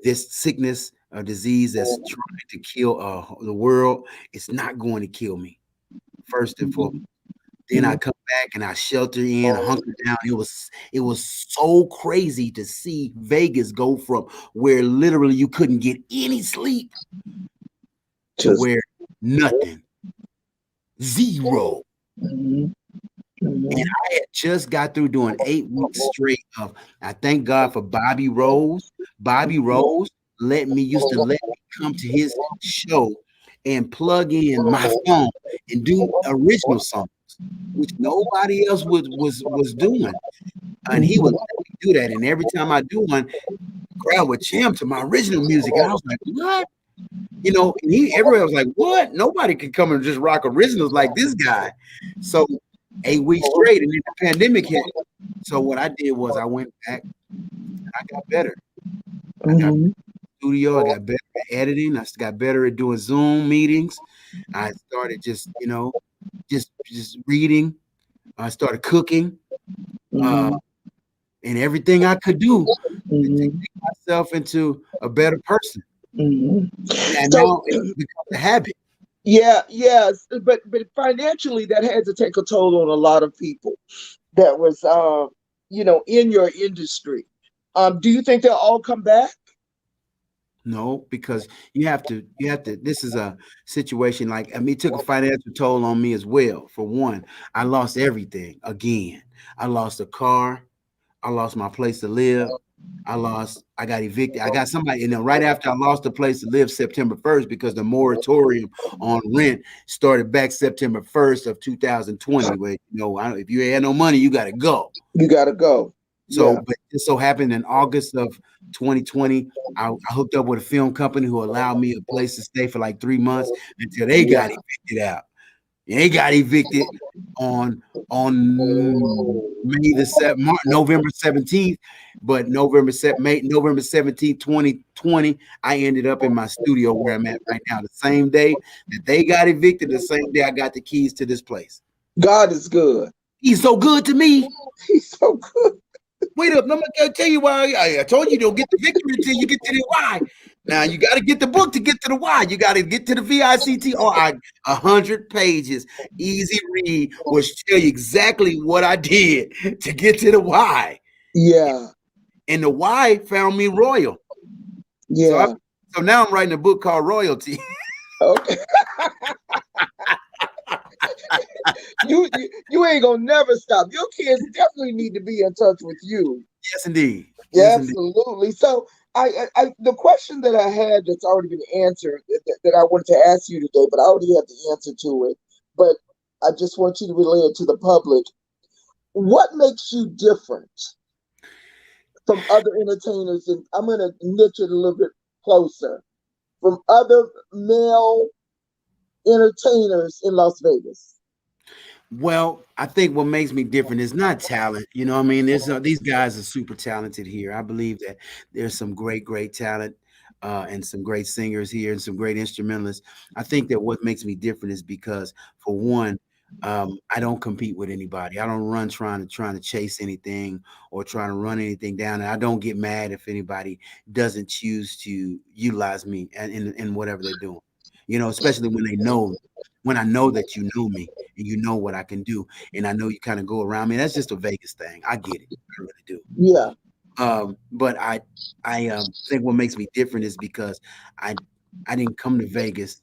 B: This sickness or disease that's trying to kill the world, it's not going to kill me, first and foremost. Then I come back and I shelter in, hunker down. It was so crazy to see Vegas go from where literally you couldn't get any sleep to where nothing, zero. Mm-hmm. And I had just got through doing 8 weeks straight of. I thank God for Bobby Rose. Bobby Rose used to let me come to his show and plug in my phone and do original songs, which nobody else was doing. And he would let me do that. And every time I do one, the crowd would jam to my original music. And I was like, what? And everybody was like, what? Nobody could come and just rock originals like this guy. So 8 weeks straight, and then the pandemic hit. So what I did was I went back and I got better. I got better in the studio. I got better at editing. I got better at doing Zoom meetings. I started just reading. I started cooking, and everything I could do to make myself into a better person. And now it's become a habit.
A: Yeah, yes, but financially, that had to take a toll on a lot of people that was, in your industry. Do you think they'll all come back?
B: No, because you have to. This is a situation it took a financial toll on me as well. For one, I lost everything again. I lost a car. I lost my place to live. I got evicted. I got somebody, right after I lost the place to live September 1st, because the moratorium on rent started back September 1st of 2020. Where, if you had no money, you got to go.
A: You got to go.
B: So, but it so happened in August of 2020, I hooked up with a film company who allowed me a place to stay for like 3 months until they got evicted out. And they got evicted on November 17th, but November 17th, 2020, I ended up in my studio where I'm at right now. The same day that they got evicted, the same day I got the keys to this place.
A: God is good.
B: He's so good to me.
A: He's so good.
B: Wait up, I'm gonna tell you why. I told you don't get the victory until you get to the why. Now you got to get the book to get to the why. You got to get to the VICT or 100 pages, easy read, which tell you exactly what I did to get to the why.
A: Yeah.
B: And the why found me royal.
A: Yeah.
B: So now I'm writing a book called Royalty.
A: Okay. you ain't gonna never stop. Your kids definitely need to be in touch with you.
B: Yes, indeed.
A: Yeah,
B: Yes,
A: absolutely. So I the question that I had that's already been answered that I wanted to ask you today, but I already have the answer to it. But I just want you to relay it to the public. What makes you different from other entertainers? And I'm gonna niche it a little bit closer from other male entertainers in Las Vegas.
B: Well, I think what makes me different is not talent. You know what I mean? There's these guys are super talented here. I believe that there's some great talent and some great singers here and some great instrumentalists. I think that what makes me different is because, for one, I don't compete with anybody. I don't run trying to chase anything or trying to run anything down. And I don't get mad if anybody doesn't choose to utilize me in whatever they're doing. You know, especially when I know that you know me and you know what I can do, and I know you kind of go around me. That's just a Vegas thing. I get it. I really do.
A: Yeah.
B: But I think what makes me different is because I didn't come to Vegas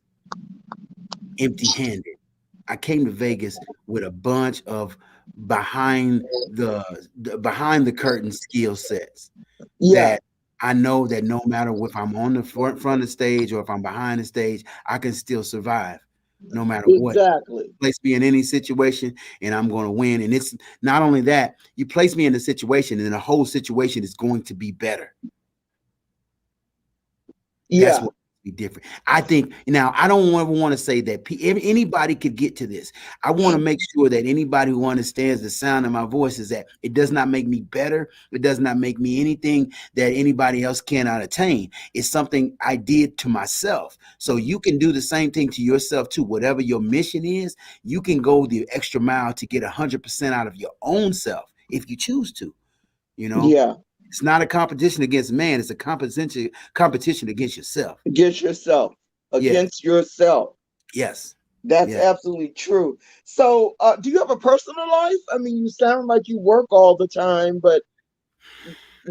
B: empty-handed. I came to Vegas with a bunch of behind behind the curtain skill sets
A: Yeah.
B: that I know that no matter if I'm on the front of the stage or if I'm behind the stage, I can still survive no matter what.
A: Exactly.
B: Place me in any situation and I'm going to win. And it's not only that, you place me in the situation and the whole situation is going to be better.
A: Yeah.
B: That's what be different. I think now I don't ever want to say that anybody could get to this. I want to make sure that anybody who understands the sound of my voice is that it does not make me better. It does not make me anything that anybody else cannot attain. It's something I did to myself. So you can do the same thing to yourself too. Whatever your mission is, you can go the extra mile to get 100% out of your own self if you choose to. You know,
A: Yeah.
B: it's not a competition against man. It's a competition against yourself.
A: Against yourself. Against yourself.
B: Yes.
A: That's absolutely true. So, do you have a personal life? I mean, you sound like you work all the time, but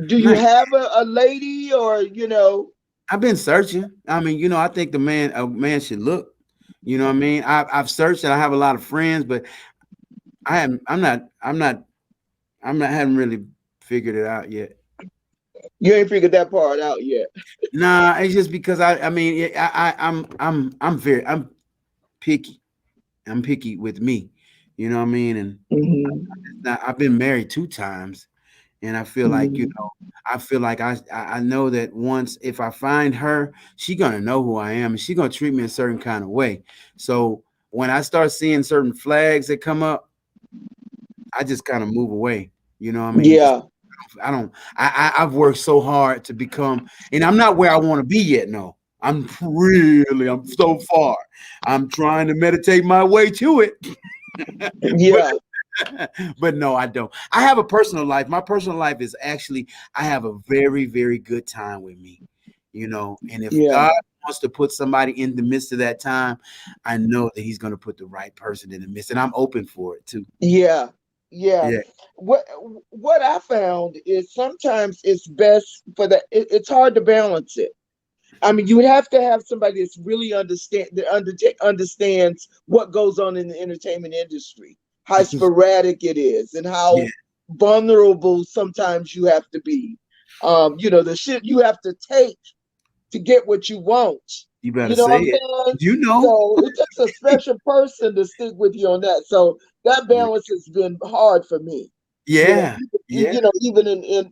A: do you have a lady or, you know?
B: I've been searching. I mean, you know, I think a man should look. You know what I mean? I've searched and I have a lot of friends, but I'm not haven't really figured it out yet.
A: You ain't figured that part out yet.
B: Nah, it's just because I'm picky. I'm picky with me. You know what I mean? And I've been married 2 times, and I feel like, you know, I know that once if I find her, she gonna know who I am and she gonna treat me a certain kind of way. So when I start seeing certain flags that come up, I just kind of move away. You know what I mean?
A: Yeah.
B: I've worked so hard to become, and I'm not where I want to be yet. No, I'm so far. I'm trying to meditate my way to it.
A: Yeah.
B: But no, I don't. I have a personal life. My personal life is actually, I have a very good time with me, you know. And if God wants to put somebody in the midst of that time, I know that he's going to put the right person in the midst, and I'm open for it too.
A: Yeah. What I found is sometimes it's best for it's hard to balance it. I mean, you would have to have somebody that's really understands what goes on in the entertainment industry, how sporadic it is, and how vulnerable sometimes you have to be. You know, the shit you have to take to get what you want.
B: You better
A: know
B: say it. You know.
A: So it takes a special person to stick with you on that. So that balance has been hard for me.
B: Yeah.
A: You know, even in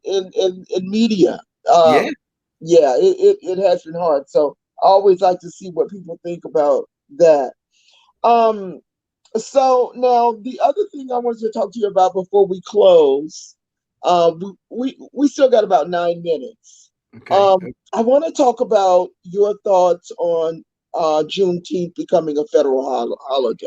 A: media.
B: Yeah,
A: it has been hard. So I always like to see what people think about that. So now the other thing I wanted to talk to you about before we close, we still got about 9 minutes.
B: Okay.
A: I want to talk about your thoughts on Juneteenth becoming a federal holiday.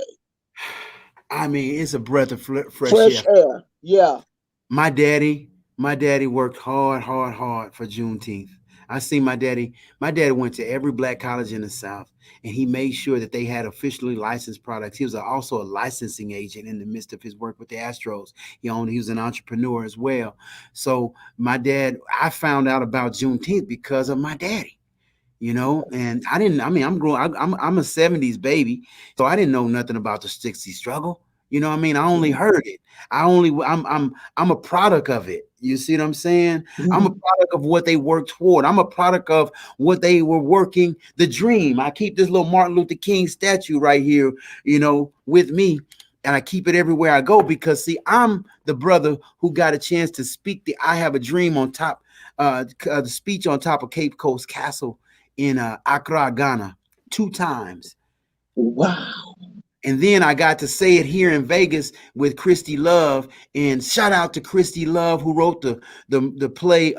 B: I mean, it's a breath of fresh
A: Fresh
B: air.
A: air. Yeah.
B: My daddy, my daddy worked hard, hard, hard for Juneteenth. I seen my daddy. My daddy went to every black college in the South, and he made sure that they had officially licensed products. He was also a licensing agent in the midst of his work with the Astros. He was an entrepreneur as well. So my dad, I found out about Juneteenth because of my daddy. And I didn't. I mean, I'm a '70s baby, so I didn't know nothing about the '60s struggle. I mean, I only heard it. I'm a product of it. You see what I'm saying? I'm a
A: Mhm.
B: product of what they worked toward. I'm a product of what they were working, the dream. I keep this little Martin Luther King statue right here, with me. And I keep it everywhere I go because, see, I'm the brother who got a chance to speak the "I Have a Dream" on top, the speech on top of Cape Coast Castle in Accra, Ghana, 2 times.
A: Wow.
B: And then I got to say it here in Vegas with Christy Love. And shout out to Christy Love, who wrote the play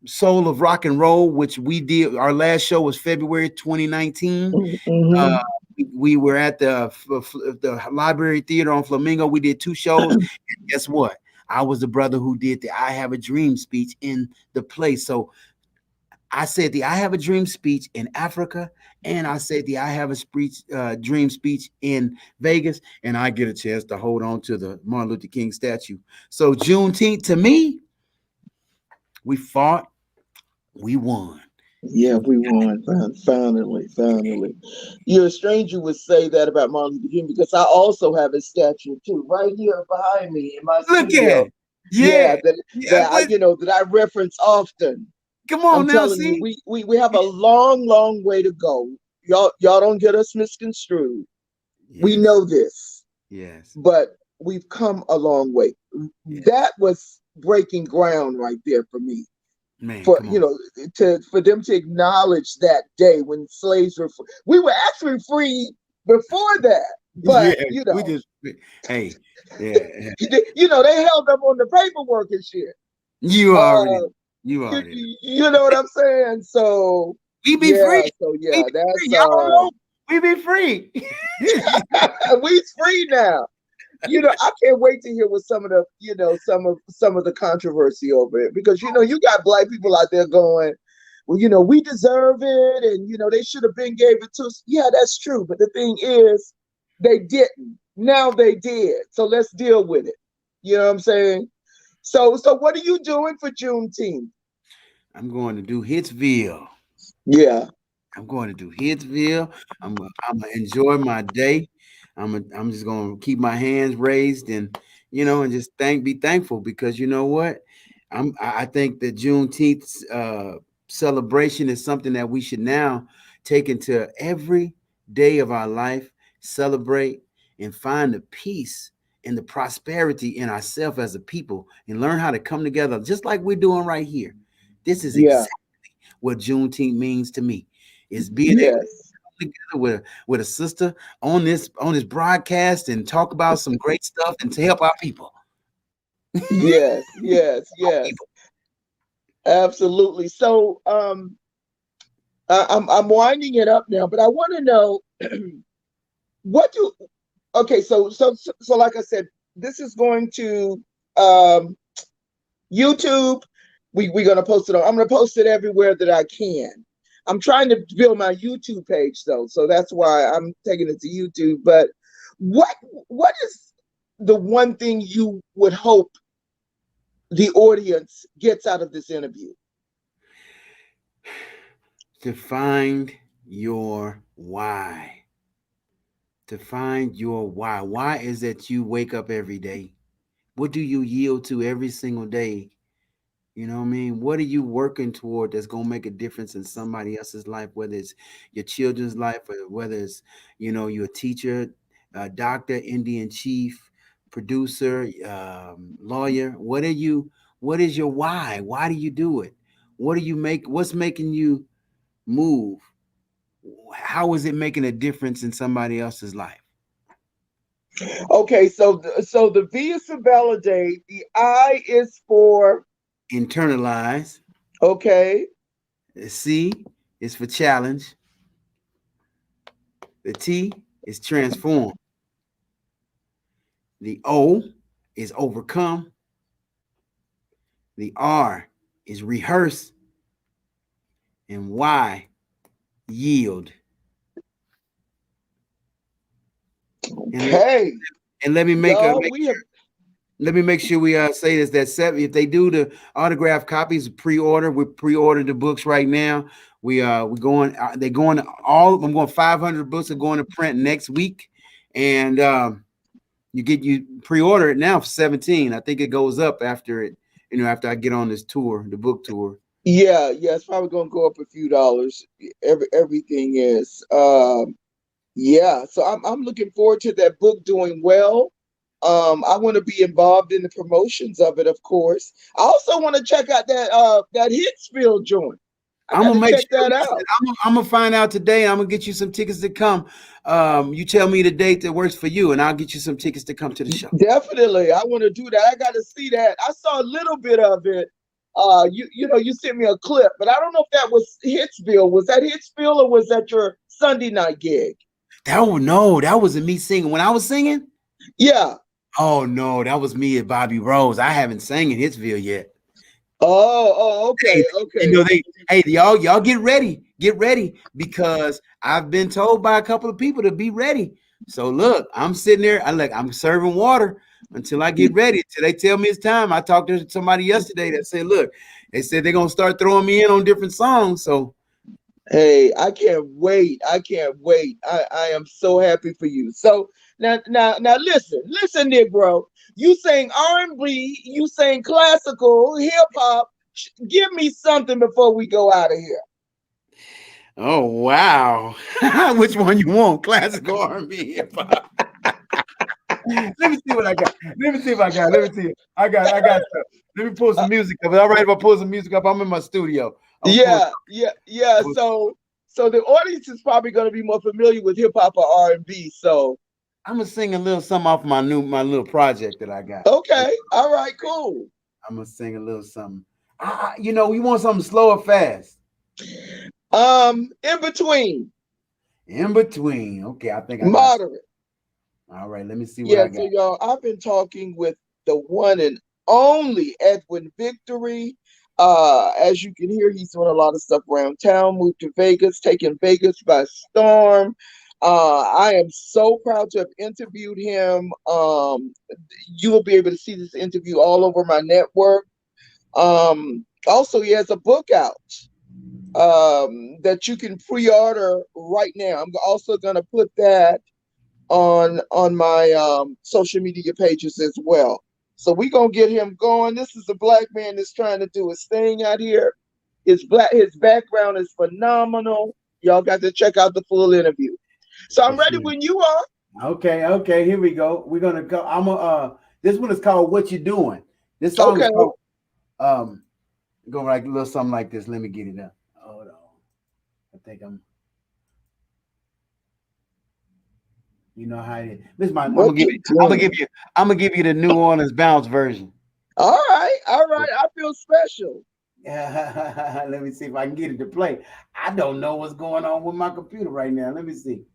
B: Soul of Rock and Roll, which we did. Our last show was February 2019. Uh,
A: Mm-hmm.
B: we were at the Library Theater on Flamingo. We did 2 shows. And guess what? I was the brother who did the "I Have a Dream" speech in the play. So I said the "I Have a Dream" speech in Africa, and I said the "I Have a Dream" speech in Vegas, and I get a chance to hold on to the Martin Luther King statue. So Juneteenth, to me, we fought, we won.
A: Yeah, we won. Finally, finally. You're a stranger would say that about Martin Luther King because I also have a statue too, right here behind me in my
B: Look
A: studio.
B: at it.
A: Yeah,
B: Yeah.
A: that
B: Yeah.
A: that I, that I reference often.
B: Come
A: I'm
B: on now,
A: telling you,
B: see?
A: we have a long, long way to go. Y'all don't get us misconstrued. We
B: Yes.
A: know this,
B: Yes.
A: but we've come a long way.
B: Yes.
A: That was breaking ground right there for me.
B: Man,
A: For
B: come on.
A: for them to acknowledge that day when slaves were free. We were actually free before that,
B: Yeah,
A: but
B: we just hey, yeah, yeah.
A: they held up on the paperwork and shit.
B: You already
A: Uh,
B: you already know.
A: you know what I'm saying? So
B: We be
A: yeah,
B: free.
A: so
B: We
A: yeah,
B: be free.
A: that's
B: Y'all don't know. We be free.
A: we free now. I can't wait to hear what some of the some of the controversy over it, because you got black people out there going, well, we deserve it, and they should have been gave it to us. Yeah, that's true, but the thing is, they didn't. Now they did, so let's deal with it. You know what I'm saying? So what are you doing for Juneteenth?
B: I'm going to do Hitsville.
A: Yeah.
B: I'm going to do Hitsville. I'm gonna enjoy my day. I'm just gonna keep my hands raised and and just be thankful, because you know what? I think that Juneteenth celebration is something that we should now take into every day of our life, celebrate and find the peace and the prosperity in ourselves as a people, and learn how to come together just like we're doing right here. This is
A: Yeah.
B: exactly what Juneteenth means to me, is being able to
A: Yes.
B: come together with a sister on this broadcast and talk about some great stuff and to help our people.
A: Yes. Yes. Yes. Absolutely. So I'm winding it up now, but I want to know what do okay, so like I said, this is going to um YouTube. We're gonna post it on. I'm gonna post it everywhere that I can. I'm trying to build my YouTube page though, so that's why I'm taking it to YouTube. But what what is the one thing you would hope the audience gets out of this interview?
B: To find your why. To find your why. Why is that you wake up every day? What do you yield to every single day? You know what I mean? What are you working toward that's going to make a difference in somebody else's life, whether it's your children's life, or whether it's, you're a teacher, a doctor, Indian chief, producer, lawyer? What is your why? Why do you do it? What's making you move? How is it making a difference in somebody else's life?
A: Okay, so the V is for validate, the I is for
B: Internalize.
A: okay,
B: The C is for challenge. The T is transform. The O is overcome. The R is rehearse. And Y, yield.
A: Okay.
B: And let me
A: Y'all,
B: make sure we say this, that if they do the autograph copies pre-order, we're pre-ordering the books right now. We're going they're going all I'm going 500 books are going to print next week, and you pre-order it now for 17. I think it goes up after it, after I get on this tour, the book tour.
A: Yeah, it's probably gonna go up a few dollars. Everything is. Yeah, so I'm looking forward to that book doing well. I want to be involved in the promotions of it, of course. I also want to check out that Hitsville joint. I got to check that out.
B: I'm gonna find out today. I'm gonna get you some tickets to come. You tell me the date that works for you, and I'll get you some tickets to come to the show.
A: Definitely, I want to do that. I got to see that. I saw a little bit of it. You sent me a clip, but I don't know if that was Hitsville. Was that Hitsville or was that your Sunday night gig?
B: No, that wasn't me singing. When I was singing?
A: Yeah.
B: Oh no, that was me at Bobby Rose. I haven't sang in Hitsville yet.
A: Okay.
B: Y'all get ready because I've been told by a couple of people to be ready. So look, I'm sitting there. I'm serving water until I get ready. Till they tell me it's time. I talked to somebody yesterday that said, look, they said they're gonna start throwing me in on different songs. So
A: hey, I can't wait. I am so happy for you. So now listen, Negro. You sing R&B, you sing classical, hip hop. Give me something before we go out of here.
B: Oh wow. Which one you want? Classical R&B, hip hop? Let me see what I got. Let me see if I got. Let me see. I got stuff. Let me pull some music up. All right, if I pull some music up, I'm in my studio.
A: Yeah. So the audience is probably going to be more familiar with hip hop or R&B. So
B: I'm gonna sing a little something off my little project that I got.
A: Okay. All right. Cool.
B: I'm gonna sing a little something. We want something slow or fast?
A: In between.
B: In between. Okay, I think I
A: moderate.
B: All right, let me see what I got.
A: So y'all, I've been talking with the one and only Edwin Victory. As you can hear, he's doing a lot of stuff around town, moved to Vegas, taking Vegas by storm. I am so proud to have interviewed him. You will be able to see this interview all over my network. Also, he has a book out that you can pre-order right now. I'm also going to put that on my social media pages as well. So we're gonna get him going. This is a black man that's trying to do his thing out here. His background is phenomenal. Y'all got to check out the full interview. So I'm ready when you are.
B: Okay, here we go. We're gonna go. This one is called What You Doing. This song is called go like a little something like this. Let me get it up. Hold on. I think I'm. You know how it is. This is I'm gonna give you the New Orleans bounce version.
A: All right. I feel special.
B: Yeah, let me see if I can get it to play. I don't know what's going on with my computer right now. Let me see.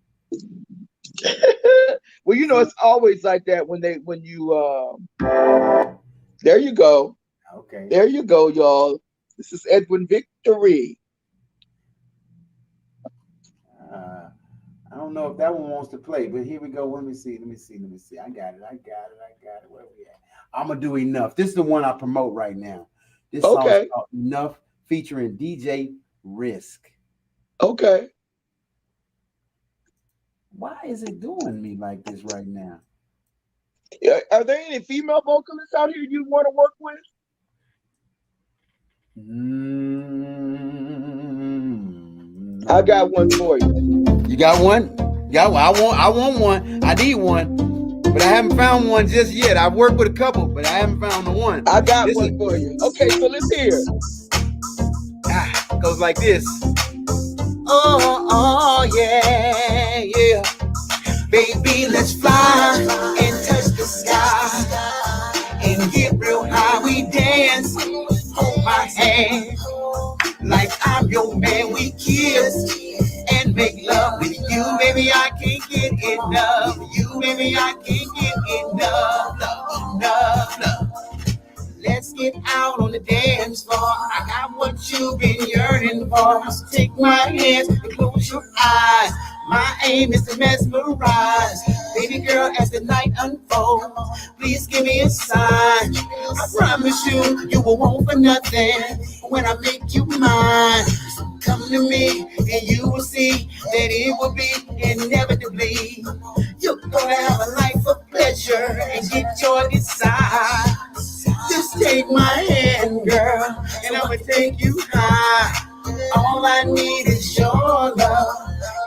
A: Well, it's always like that when you there you go.
B: Okay.
A: There you go, y'all. This is Edwin Victory.
B: I don't know if that one wants to play, but here we go. Let me see. I got it. Where we at? I'm gonna do Enough. This is the one I promote right now. This song is called Enough, featuring DJ Risk.
A: Okay.
B: Why is it doing me like this right now?
A: Are there any female vocalists out here you want to work with? I got one for you.
B: You got one? Yeah, I want one. I need one, but I haven't found one just yet. I've worked with a couple, but I haven't found the one.
A: I got one for you. Okay, so let's hear.
B: It goes like this. Oh yeah. Baby, let's fly and touch the sky and get real high. We dance, hold my hand like I'm your man. We kiss and make love with you, baby. I can't get enough. You, baby, I can't get enough love, enough love. Let's get out on the dance floor. I got what you've been yearning for. So take my hands and close your eyes. My aim is to mesmerize. Baby girl, as the night unfolds, please give me a sign. I promise you, you will want for nothing when I make you mine. So come to me and you will see that it will be inevitably. You're gonna have a life of pleasure and get your desire. Just take my hand, girl, and I'ma take you high. All I need is your love,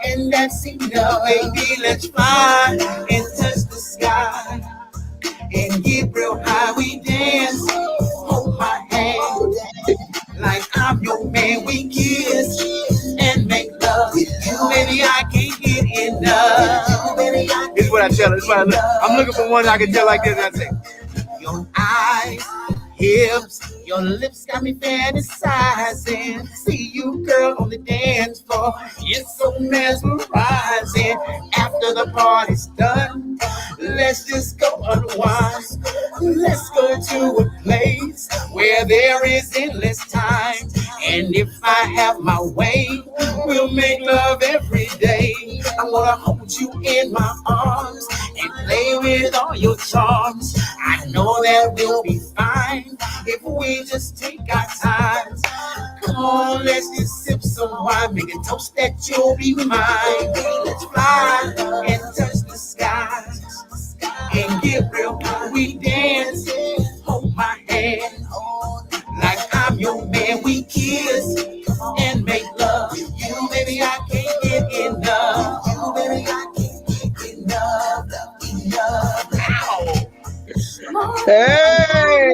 B: and that's enough, baby. Let's fly and touch the sky and get real high. We dance, hold my hand like I'm your man. We kiss and make love. You, baby, I can't get enough. This is what I tell her. This is what I'm looking for one I can tell like this. I say, your eyes, hips, your lips got me fantasizing. See you, girl, on the dance floor. It's so mesmerizing. After the party's done, let's just go unwind. Let's go to a place where there is endless time. And if I have my way, we'll make love every day. I'm gonna hold you in my arms and play with all your charms. I know that we'll be fine if we just take our time. Come on, let's just sip some wine, make a toast that you'll be mine. Let's fly and touch the sky and get real. We dance, hold my hand like I'm your man. We kiss and make love. You, baby, I can't get enough. You, baby, I can't get enough. Enough. Ow.
A: Hey,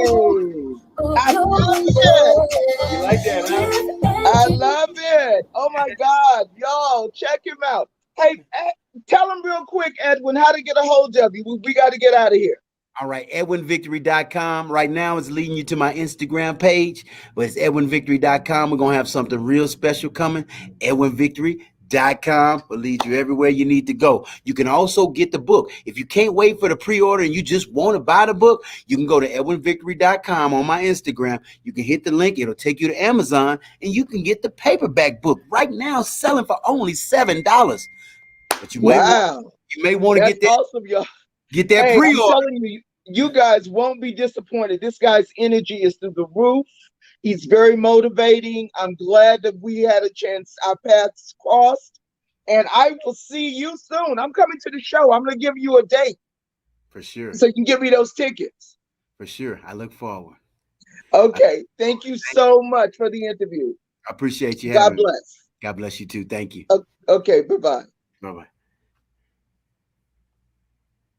A: I love it.
B: You like that, huh?
A: I love it. Oh my God, y'all, check him out. Hey, tell him real quick, Edwin, how to get a hold of you. We got to get out of here.
B: All right, EdwinVictory.com. Right now it's leading you to my Instagram page, but it's EdwinVictory.com. We're going to have something real special coming. EdwinVictory.com will lead you everywhere you need to go. You can also get the book. If you can't wait for the pre-order and you just want to buy the book, you can go to EdwinVictory.com on my Instagram. You can hit the link. It'll take you to Amazon, and you can get the paperback book right now selling for only $7. But you may want to get that.
A: Awesome, y'all.
B: Get that pre-order.
A: I'm telling you, you guys won't be disappointed. This guy's energy is through the roof. He's very motivating. I'm glad that we had a chance, our paths crossed. And I will see you soon. I'm coming to the show. I'm going to give you a date.
B: For sure.
A: So you can give me those tickets.
B: For sure. I look forward.
A: Okay. Thank you so much for the interview.
B: I appreciate you.
A: God bless.
B: God bless you too. Thank you.
A: Okay. Bye-bye.
B: Bye-bye.